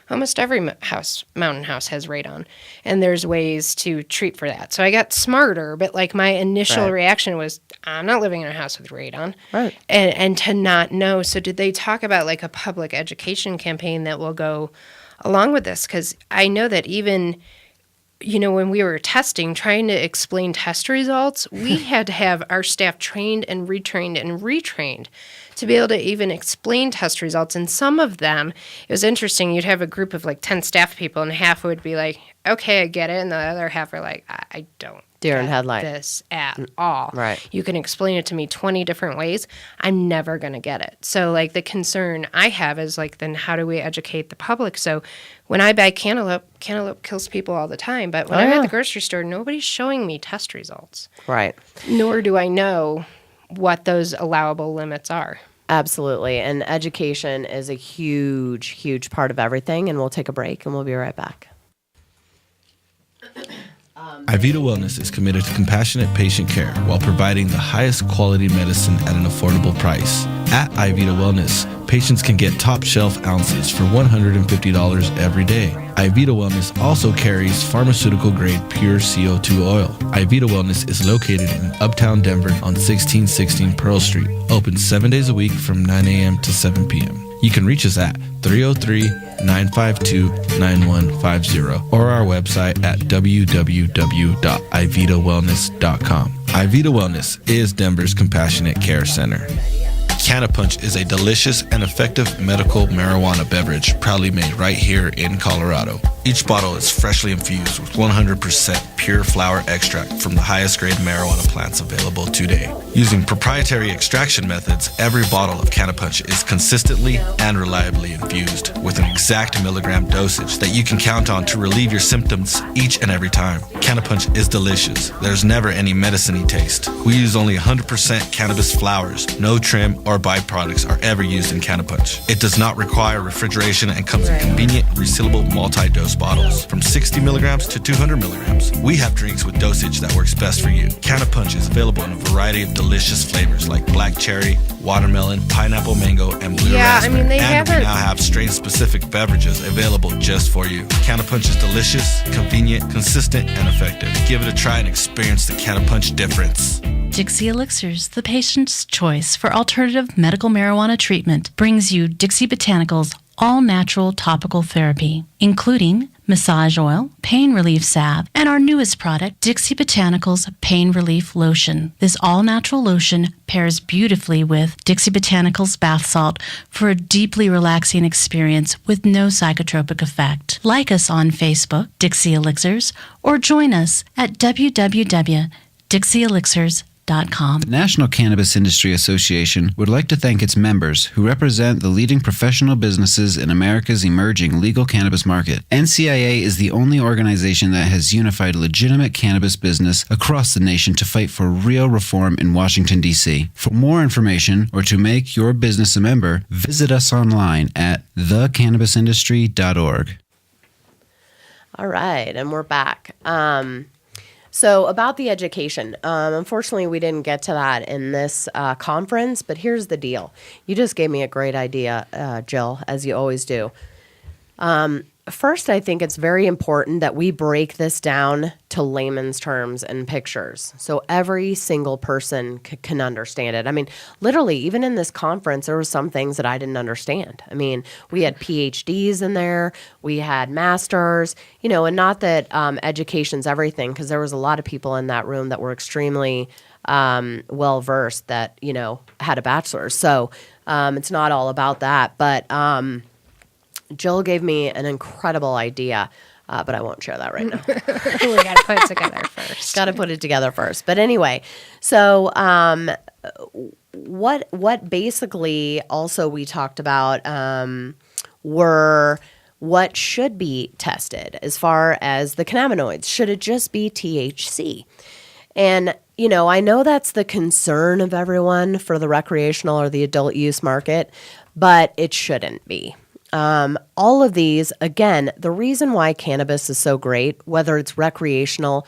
almost every mountain house has radon, and there's ways to treat for that. So I got smarter, but like my initial reaction was, I'm not living in a house with radon, right? And to not know. So did they talk about like a public education campaign that will go along with this? Because I know that even when we were testing, trying to explain test results, we had to have our staff trained and retrained to be able to even explain test results. And some of them, it was interesting. You'd have a group of like 10 staff people, and half would be like, okay, I get it. And the other half are like, I don't Deer in get headlight. this at all. Right. You can explain it to me 20 different ways. I'm never going to get it. So like the concern I have is like, then how do we educate the public? So when I buy cantaloupe kills people all the time. But when I'm at the grocery store, nobody's showing me test results. Right. Nor do I know what those allowable limits are. Absolutely. And education is a huge, huge part of everything. And we'll take a break and we'll be right back. iVita Wellness is committed to compassionate patient care while providing the highest quality medicine at an affordable price. At iVita Wellness, patients can get top shelf ounces for $150 every day. iVita Wellness also carries pharmaceutical grade pure CO2 oil. iVita Wellness is located in Uptown Denver on 1616 Pearl Street, open 7 days a week from 9 a.m. to 7 p.m. You can reach us at 303-952-9150 or our website at www.ivitawellness.com. iVita Wellness is Denver's Compassionate Care Center. Cannapunch is a delicious and effective medical marijuana beverage proudly made right here in Colorado. Each bottle is freshly infused with 100% pure flower extract from the highest grade marijuana plants available today. Using proprietary extraction methods, every bottle of Cannapunch is consistently and reliably infused with an exact milligram dosage that you can count on to relieve your symptoms each and every time. Cannapunch is delicious. There's never any medicine-y taste. We use only 100% cannabis flowers. No trim or byproducts are ever used in Cannapunch. It does not require refrigeration and comes in convenient, resealable multi-dose bottles from 60 milligrams to 200 milligrams. We have drinks with dosage that works best for you. Cannapunch is available in a variety of delicious flavors like black cherry, watermelon, pineapple mango, and blue raspberry. They and haven't. we now have strain-specific beverages available just for you. Cannapunch is delicious, convenient, consistent, and effective. Give it a try and experience the Cannapunch difference. Dixie Elixirs, the patient's choice for alternative medical marijuana treatment, brings you Dixie Botanicals all-natural topical therapy, including massage oil, pain relief salve, and our newest product, Dixie Botanicals Pain Relief Lotion. This all-natural lotion pairs beautifully with Dixie Botanicals bath salt for a deeply relaxing experience with no psychotropic effect. Like us on Facebook, Dixie Elixirs, or join us at www.dixieelixirs.com. The National Cannabis Industry Association would like to thank its members who represent the leading professional businesses in America's emerging legal cannabis market. NCIA is the only organization that has unified legitimate cannabis business across the nation to fight for real reform in Washington, D.C. For more information or to make your business a member, visit us online at thecannabisindustry.org. All right, and we're back. So about the education, unfortunately, we didn't get to that in this conference, but here's the deal. You just gave me a great idea, Jill, as you always do. First, I think it's very important that we break this down to layman's terms and pictures so every single person can understand it. I mean, literally, even in this conference, there were some things that I didn't understand. I mean, we had PhDs in there, we had masters, and not that education's everything, because there was a lot of people in that room that were extremely well-versed that, had a bachelor's. So it's not all about that, but Jill gave me an incredible idea, but I won't share that right now. We got to put it together first. Got to put it together first. But anyway, so what basically also we talked about were what should be tested as far as the cannabinoids. Should it just be THC? And I know that's the concern of everyone for the recreational or the adult use market, but it shouldn't be. All of these, again, the reason why cannabis is so great, whether it's recreational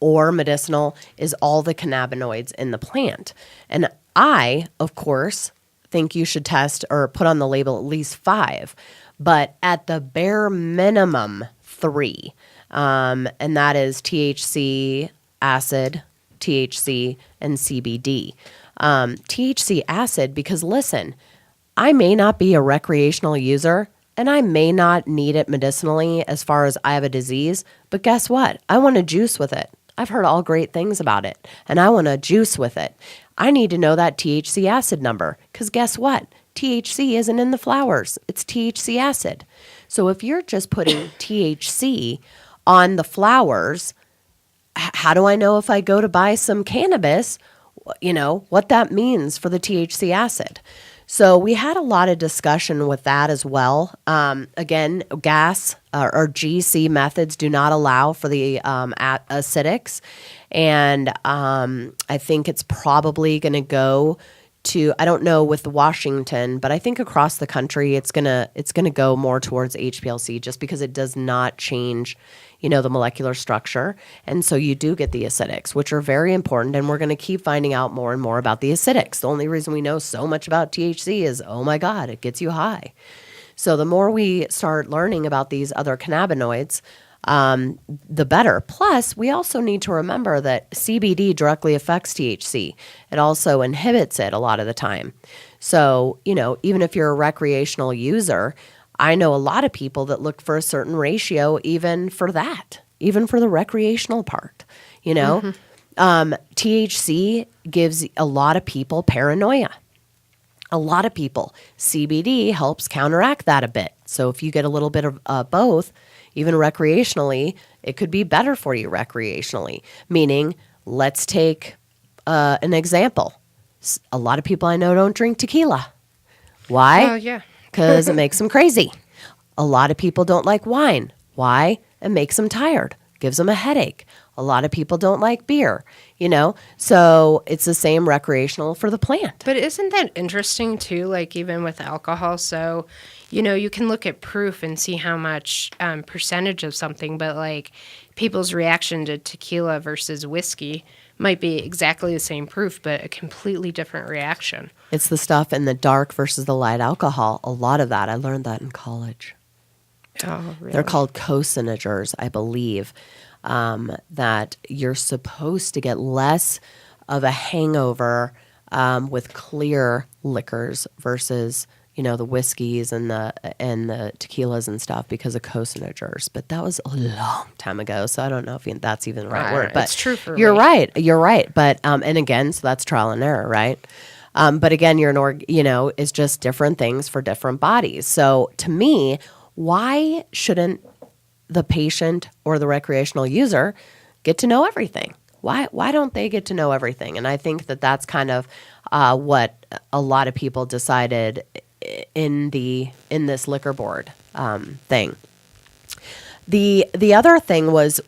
or medicinal, is all the cannabinoids in the plant. And I, of course, think you should test or put on the label at least 5, but at the bare minimum 3. And that is THC, acid, THC, and CBD. THC acid, because listen, I may not be a recreational user, and I may not need it medicinally as far as I have a disease, but guess what? I want to juice with it. I've heard all great things about it, and I want to juice with it. I need to know that THC acid number, because guess what? THC isn't in the flowers. It's THC acid. So if you're just putting THC on the flowers, how do I know if I go to buy some cannabis, what that means for the THC acid? So we had a lot of discussion with that as well. Again, gas or GC methods do not allow for the acidics. And I think it's probably going to go to, I don't know with Washington, but I think across the country it's gonna go more towards HPLC just because it does not change, the molecular structure. And so you do get the acidics, which are very important, and we're going to keep finding out more and more about the acidics. The only reason we know so much about THC is, oh my God, it gets you high. So the more we start learning about these other cannabinoids, the better. Plus, we also need to remember that CBD directly affects THC. It also inhibits it a lot of the time. So, even if you're a recreational user, I know a lot of people that look for a certain ratio even for that, even for the recreational part, THC gives a lot of people paranoia. A lot of people. CBD helps counteract that a bit. So if you get a little bit of both, even recreationally, it could be better for you recreationally. Meaning, let's take an example. A lot of people I know don't drink tequila. Why? Oh, yeah. Because it makes them crazy. A lot of people don't like wine. Why? It makes them tired, gives them a headache. A lot of people don't like beer, So it's the same recreational for the plant. But isn't that interesting too? Like even with alcohol, so you can look at proof and see how much percentage of something, but like people's reaction to tequila versus whiskey might be exactly the same proof, but a completely different reaction. It's the stuff in the dark versus the light alcohol. A lot of that, I learned that in college. Oh, really? They're called cosinagers, I believe, that you're supposed to get less of a hangover with clear liquors versus the whiskeys and the tequilas and stuff because of cosinagers. But that was a long time ago, so I don't know if that's even the right word. But it's true for you're me. right. You're right. But and again, so that's trial and error, right? But again, it's just different things for different bodies. So to me, why shouldn't the patient or the recreational user get to know everything? Why don't they get to know everything? And I think that that's kind of what a lot of people decided in this liquor board thing. The other thing was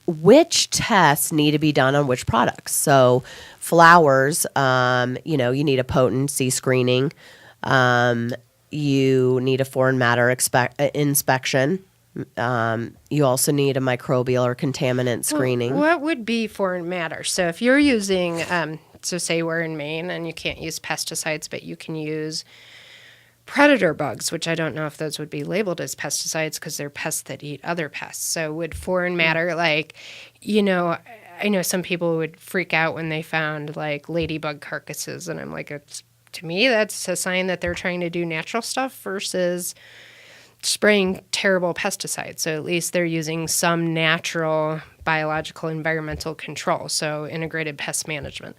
which tests need to be done on which products. So flowers, you need a potency screening. You need a foreign matter inspection. You also need a microbial or contaminant screening. Well, what would be foreign matter? So if you're using, so say we're in Maine and you can't use pesticides, but you can use predator bugs, which I don't know if those would be labeled as pesticides because they're pests that eat other pests. So would foreign matter, I know some people would freak out when they found like ladybug carcasses, and I'm like, to me, that's a sign that they're trying to do natural stuff versus spraying terrible pesticides. So at least they're using some natural biological environmental control, so integrated pest management.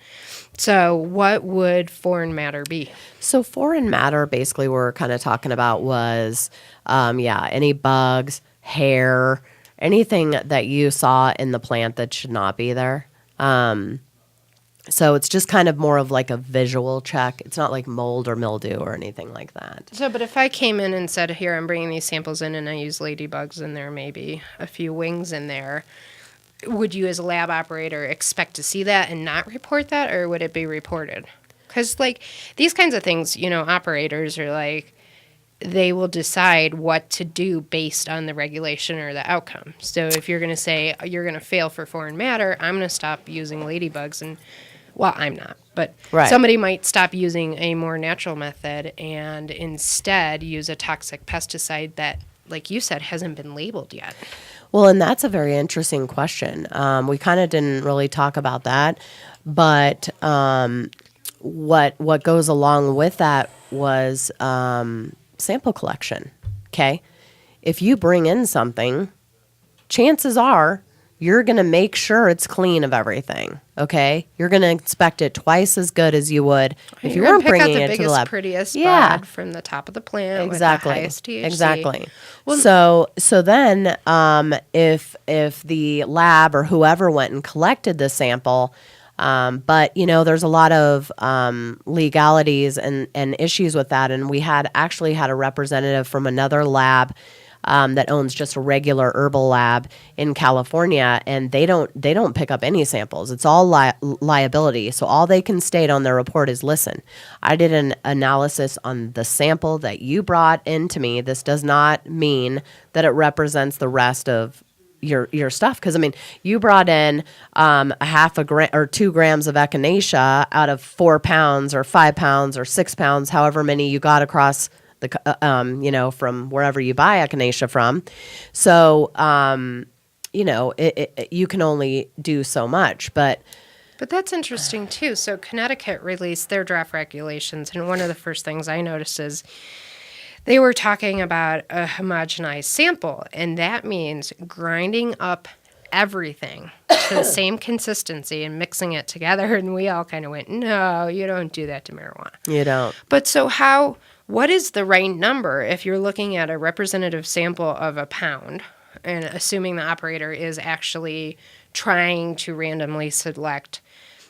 So what would foreign matter be? So foreign matter, basically, we're kind of talking about was, any bugs, hair, anything that you saw in the plant that should not be there. So it's just kind of more of like a visual check. It's not like mold or mildew or anything like that. So, but if I came in and said, here, I'm bringing these samples in and I use ladybugs and there may be a few wings in there, would you as a lab operator expect to see that and not report that, or would it be reported? Because like these kinds of things, operators are like, they will decide what to do based on the regulation or the outcome. So if you're going to say you're going to fail for foreign matter, I'm going to stop using ladybugs and well, I'm not, but somebody might stop using a more natural method and instead use a toxic pesticide that, like you said, hasn't been labeled yet. Well, and that's a very interesting question. We kind of didn't really talk about that, but what goes along with that was sample collection. Okay. If you bring in something, chances are you're going to make sure it's clean of everything. Okay. You're going to inspect it twice as good as you would if you weren't bringing it to the lab. Prettiest Yeah. bud from the top of the plant Exactly. with the highest THC. Exactly. So then if the lab or whoever went and collected the sample, but there's a lot of legalities and issues with that, and we actually had a representative from another lab that owns just a regular herbal lab in California, and they don't pick up any samples. It's all liability. So all they can state on their report is, listen, I did an analysis on the sample that you brought into me. This does not mean that it represents the rest of your stuff. Because, you brought in a half a gram or 2 grams of echinacea out of 4 pounds or 5 pounds or 6 pounds, however many you got across the, from wherever you buy echinacea from. So, you can only do so much, but that's interesting too. So Connecticut released their draft regulations, and one of the first things I noticed is they were talking about a homogenized sample, and that means grinding up everything to the same consistency and mixing it together. And we all kind of went, no, you don't do that to marijuana. You don't. But so what is the right number if you're looking at a representative sample of a pound, and assuming the operator is actually trying to randomly select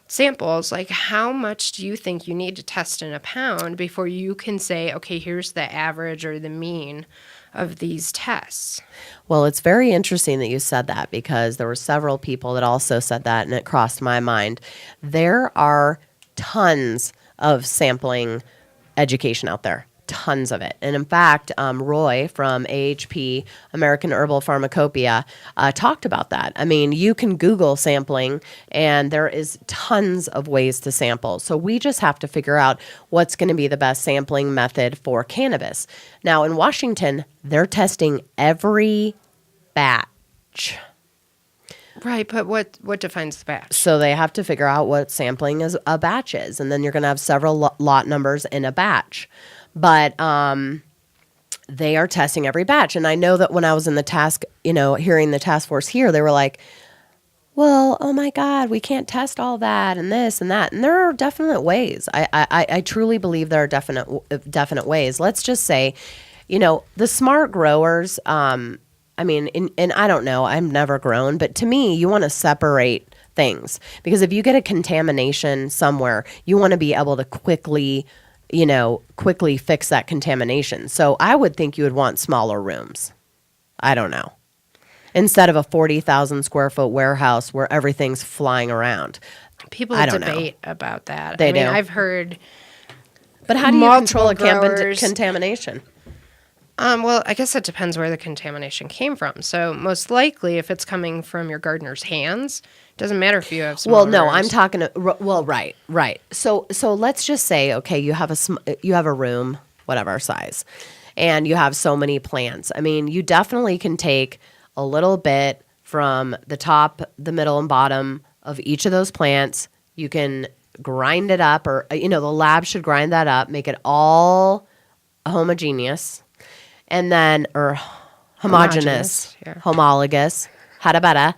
samples? Like, how much do you think you need to test in a pound before you can say, okay, here's the average or the mean of these tests? Well, it's very interesting that you said that, because there were several people that also said that, and it crossed my mind. There are tons of sampling education out there. Tons of it. And in fact, Roy from AHP, American Herbal Pharmacopoeia, talked about that. You can Google sampling, and there is tons of ways to sample. So we just have to figure out what's going to be the best sampling method for cannabis. Now, in Washington, they're testing every batch. Right, but what defines the batch? So they have to figure out what sampling is a batch is, and then you're going to have several lot numbers in a batch. But they are testing every batch. And I know that when I was in the task, hearing the task force here, they were like, well, oh my God, we can't test all that and this and that. And there are definite ways. I truly believe there are definite ways. Let's just say, the smart growers, and I don't know, I've never grown, but to me, you want to separate things. Because if you get a contamination somewhere, you want to be able to quickly fix that contamination. So I would think you would want smaller rooms. I don't know. Instead of a 40,000 square foot warehouse where everything's flying around. People debate about that. They do. I've heard. But how do you control a growers, contamination? Well, I guess it depends where the contamination came from. So most likely, if it's coming from your gardener's hands, doesn't matter if you have small Well, no, rooms. I'm talking. Right. So let's just say, okay, you have a room, whatever size, and you have so many plants. You definitely can take a little bit from the top, the middle, and bottom of each of those plants. You can grind it up, or the lab should grind that up, make it all homogeneous, and then homogeneous, homologous. Hadabada.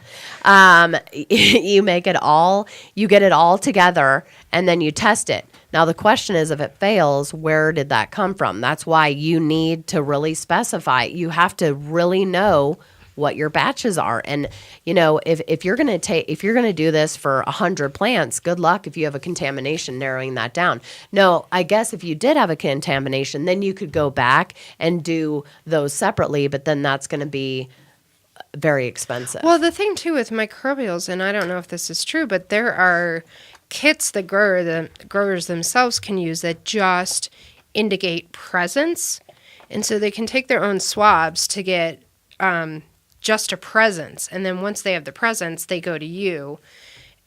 You make it all, you get it all together, and then you test it. Now, the question is, if it fails, where did that come from? That's why you need to really specify. You have to really know what your batches are. And, if you're going to do this for 100 plants, good luck if you have a contamination narrowing that down. No, I guess if you did have a contamination, then you could go back and do those separately, but then that's going to be very expensive. Well, the thing too with microbials, and I don't know if this is true, but there are kits the growers themselves can use that just indicate presence, and so they can take their own swabs to get just a presence, and then once they have the presence, they go to you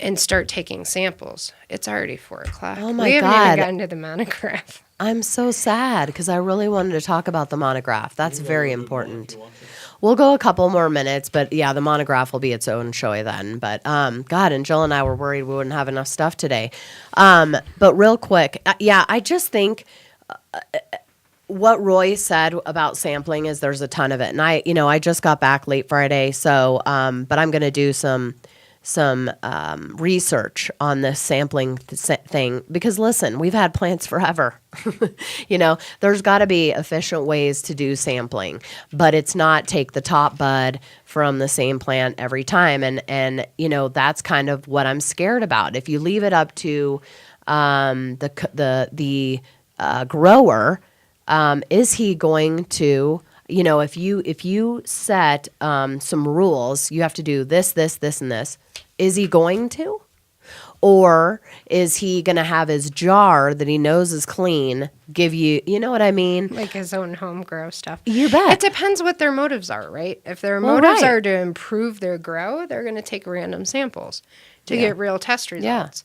and start taking samples. It's already 4:00. Oh my we haven't God. even gotten to the monograph. I'm so sad because I really wanted to talk about the monograph. That's very important. We'll go a couple more minutes, but yeah, the monograph will be its own show then. But God, and Jill and I were worried we wouldn't have enough stuff today. But real quick, I just think what Roy said about sampling is there's a ton of it. And I just got back late Friday, so but I'm going to do some research on this sampling thing because listen, we've had plants forever. There's got to be efficient ways to do sampling, but it's not take the top bud from the same plant every time. And that's kind of what I'm scared about. If you leave it up to the grower, is he going to, if you set some rules, you have to do this, and this. Is he going to? Or is he going to have his jar that he knows is clean give you, you know what I mean? Like his own home grow stuff. You bet. It depends what their motives are, right? If their Well, motives right. are to improve their grow, they're going to take random samples to get real test results.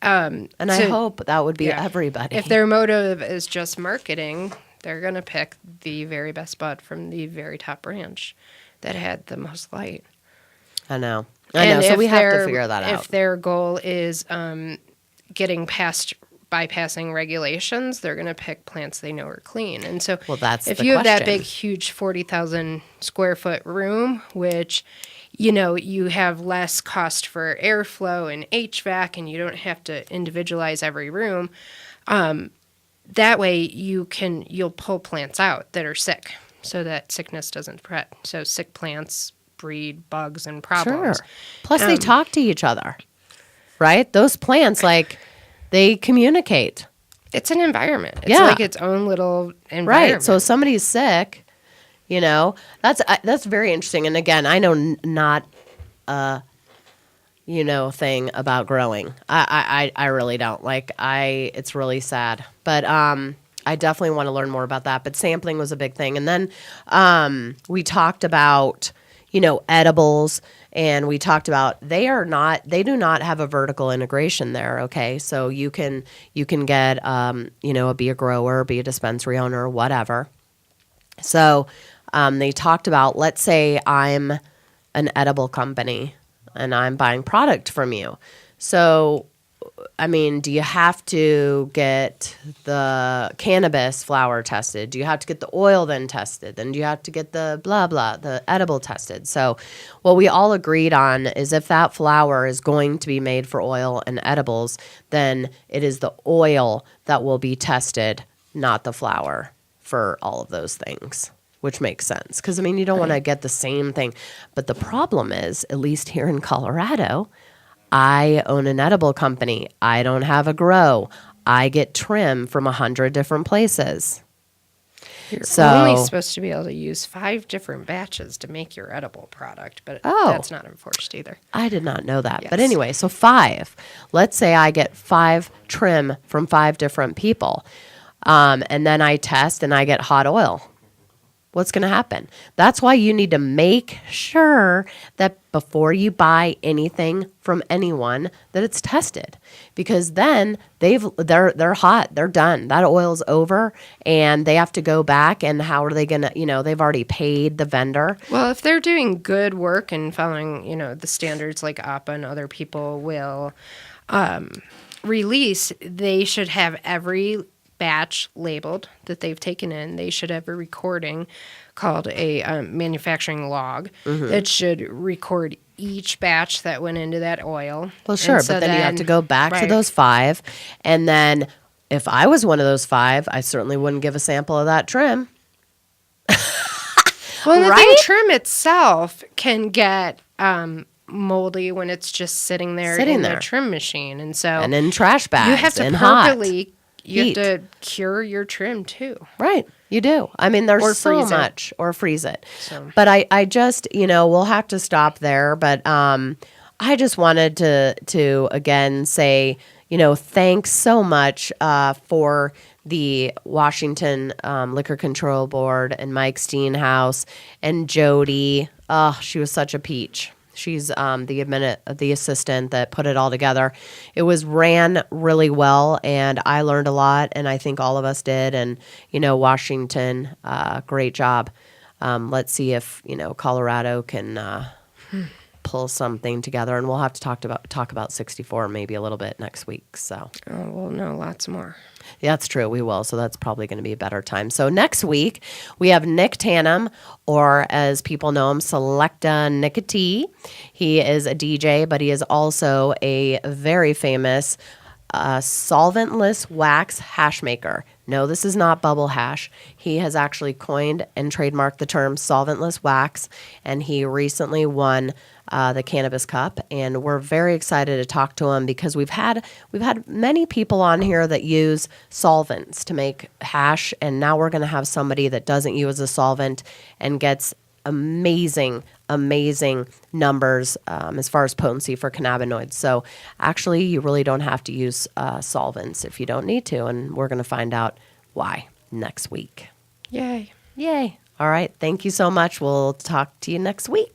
And I hope that would be everybody. If their motive is just marketing, they're going to pick the very best bud from the very top branch that had the most light. I know. And So if we have to their- figure that out. If their goal is bypassing regulations, they're going to pick plants they know are clean. And so Well, that's if the you have that question. big, huge 40,000 square foot room, which, you have less cost for airflow and HVAC, and you don't have to individualize every room, that way you'll pull plants out that are sick so that sickness doesn't spread. So sick plants breed bugs and problems. Sure. Plus, they talk to each other, right? Those plants, they communicate. It's an environment. It's Yeah. like its own little environment. Right. So if somebody's sick, that's very interesting. And again, I know not a, thing about growing. I really don't. It's really sad. But I definitely want to learn more about that. But sampling was a big thing. And then we talked about, edibles. And we talked about they do not have a vertical integration there. Okay, so you can get be a grower, be a dispensary owner, whatever. So they talked about, let's say I'm an edible company and I'm buying product from you. So do you have to get the cannabis flower tested? Do you have to get the oil then tested? Then do you have to get the blah, blah, the edible tested? So what we all agreed on is if that flower is going to be made for oil and edibles, then it is the oil that will be tested, not the flower for all of those things, which makes sense. Because, you don't want to get the same thing. But the problem is, at least here in Colorado, I own an edible company. I don't have a grow. I get trim from 100 different places. You're So- only supposed to be able to use 5 different batches to make your edible product, but that's not enforced either. I did not know that. But Yes. anyway, so 5. Let's say I get 5 trim from 5 different people. And then I test and I get hot oil. What's going to happen? That's why you need to make sure that before you buy anything from anyone that it's tested, because then they're hot, they're done. That oil's over, and they have to go back. And how are they going to? They've already paid the vendor. Well, if they're doing good work and following, the standards like APA and other people will release, they should have every batch labeled that they've taken in. They should have a recording called a manufacturing log that should record each batch that went into that oil. Well, sure, And so but then you have to go back to right. those 5, and then if I was one of those 5, I certainly wouldn't give a sample of that trim. Well, and the thing, Right? trim itself can get moldy when it's just sitting there Sitting in there. the trim machine, and so And in trash bags, you have to and hot. you heat. have to cure your trim too. Right, you do. There's Or so freeze it. much, or freeze it. So- But I just, we'll have to stop there. But I just wanted to again say, thanks so much for the Washington Liquor Control Board and Mike Steenhouse and Jody. Oh, she was such a peach. She's the assistant that put it all together. It was ran really well, and I learned a lot, and I think all of us did. And Washington, great job. Let's see if Colorado can pull something together, and we'll have to talk about 64 maybe a little bit next week. So We'll know lots more. yeah, that's true. We will. So that's probably going to be a better time. So next week we have Nick Tannum, or as people know him, Selecta Nicotee. He is a DJ, but he is also a very famous solventless wax hash maker. No, this is not bubble hash. He has actually coined and trademarked the term solventless wax, and he recently won the Cannabis Cup, and we're very excited to talk to him because we've had many people on here that use solvents to make hash, and now we're going to have somebody that doesn't use a solvent and gets amazing numbers as far as potency for cannabinoids. So actually, you really don't have to use solvents if you don't need to, and we're going to find out why next week. Yay. Yay. All right. Thank you so much. We'll talk to you next week.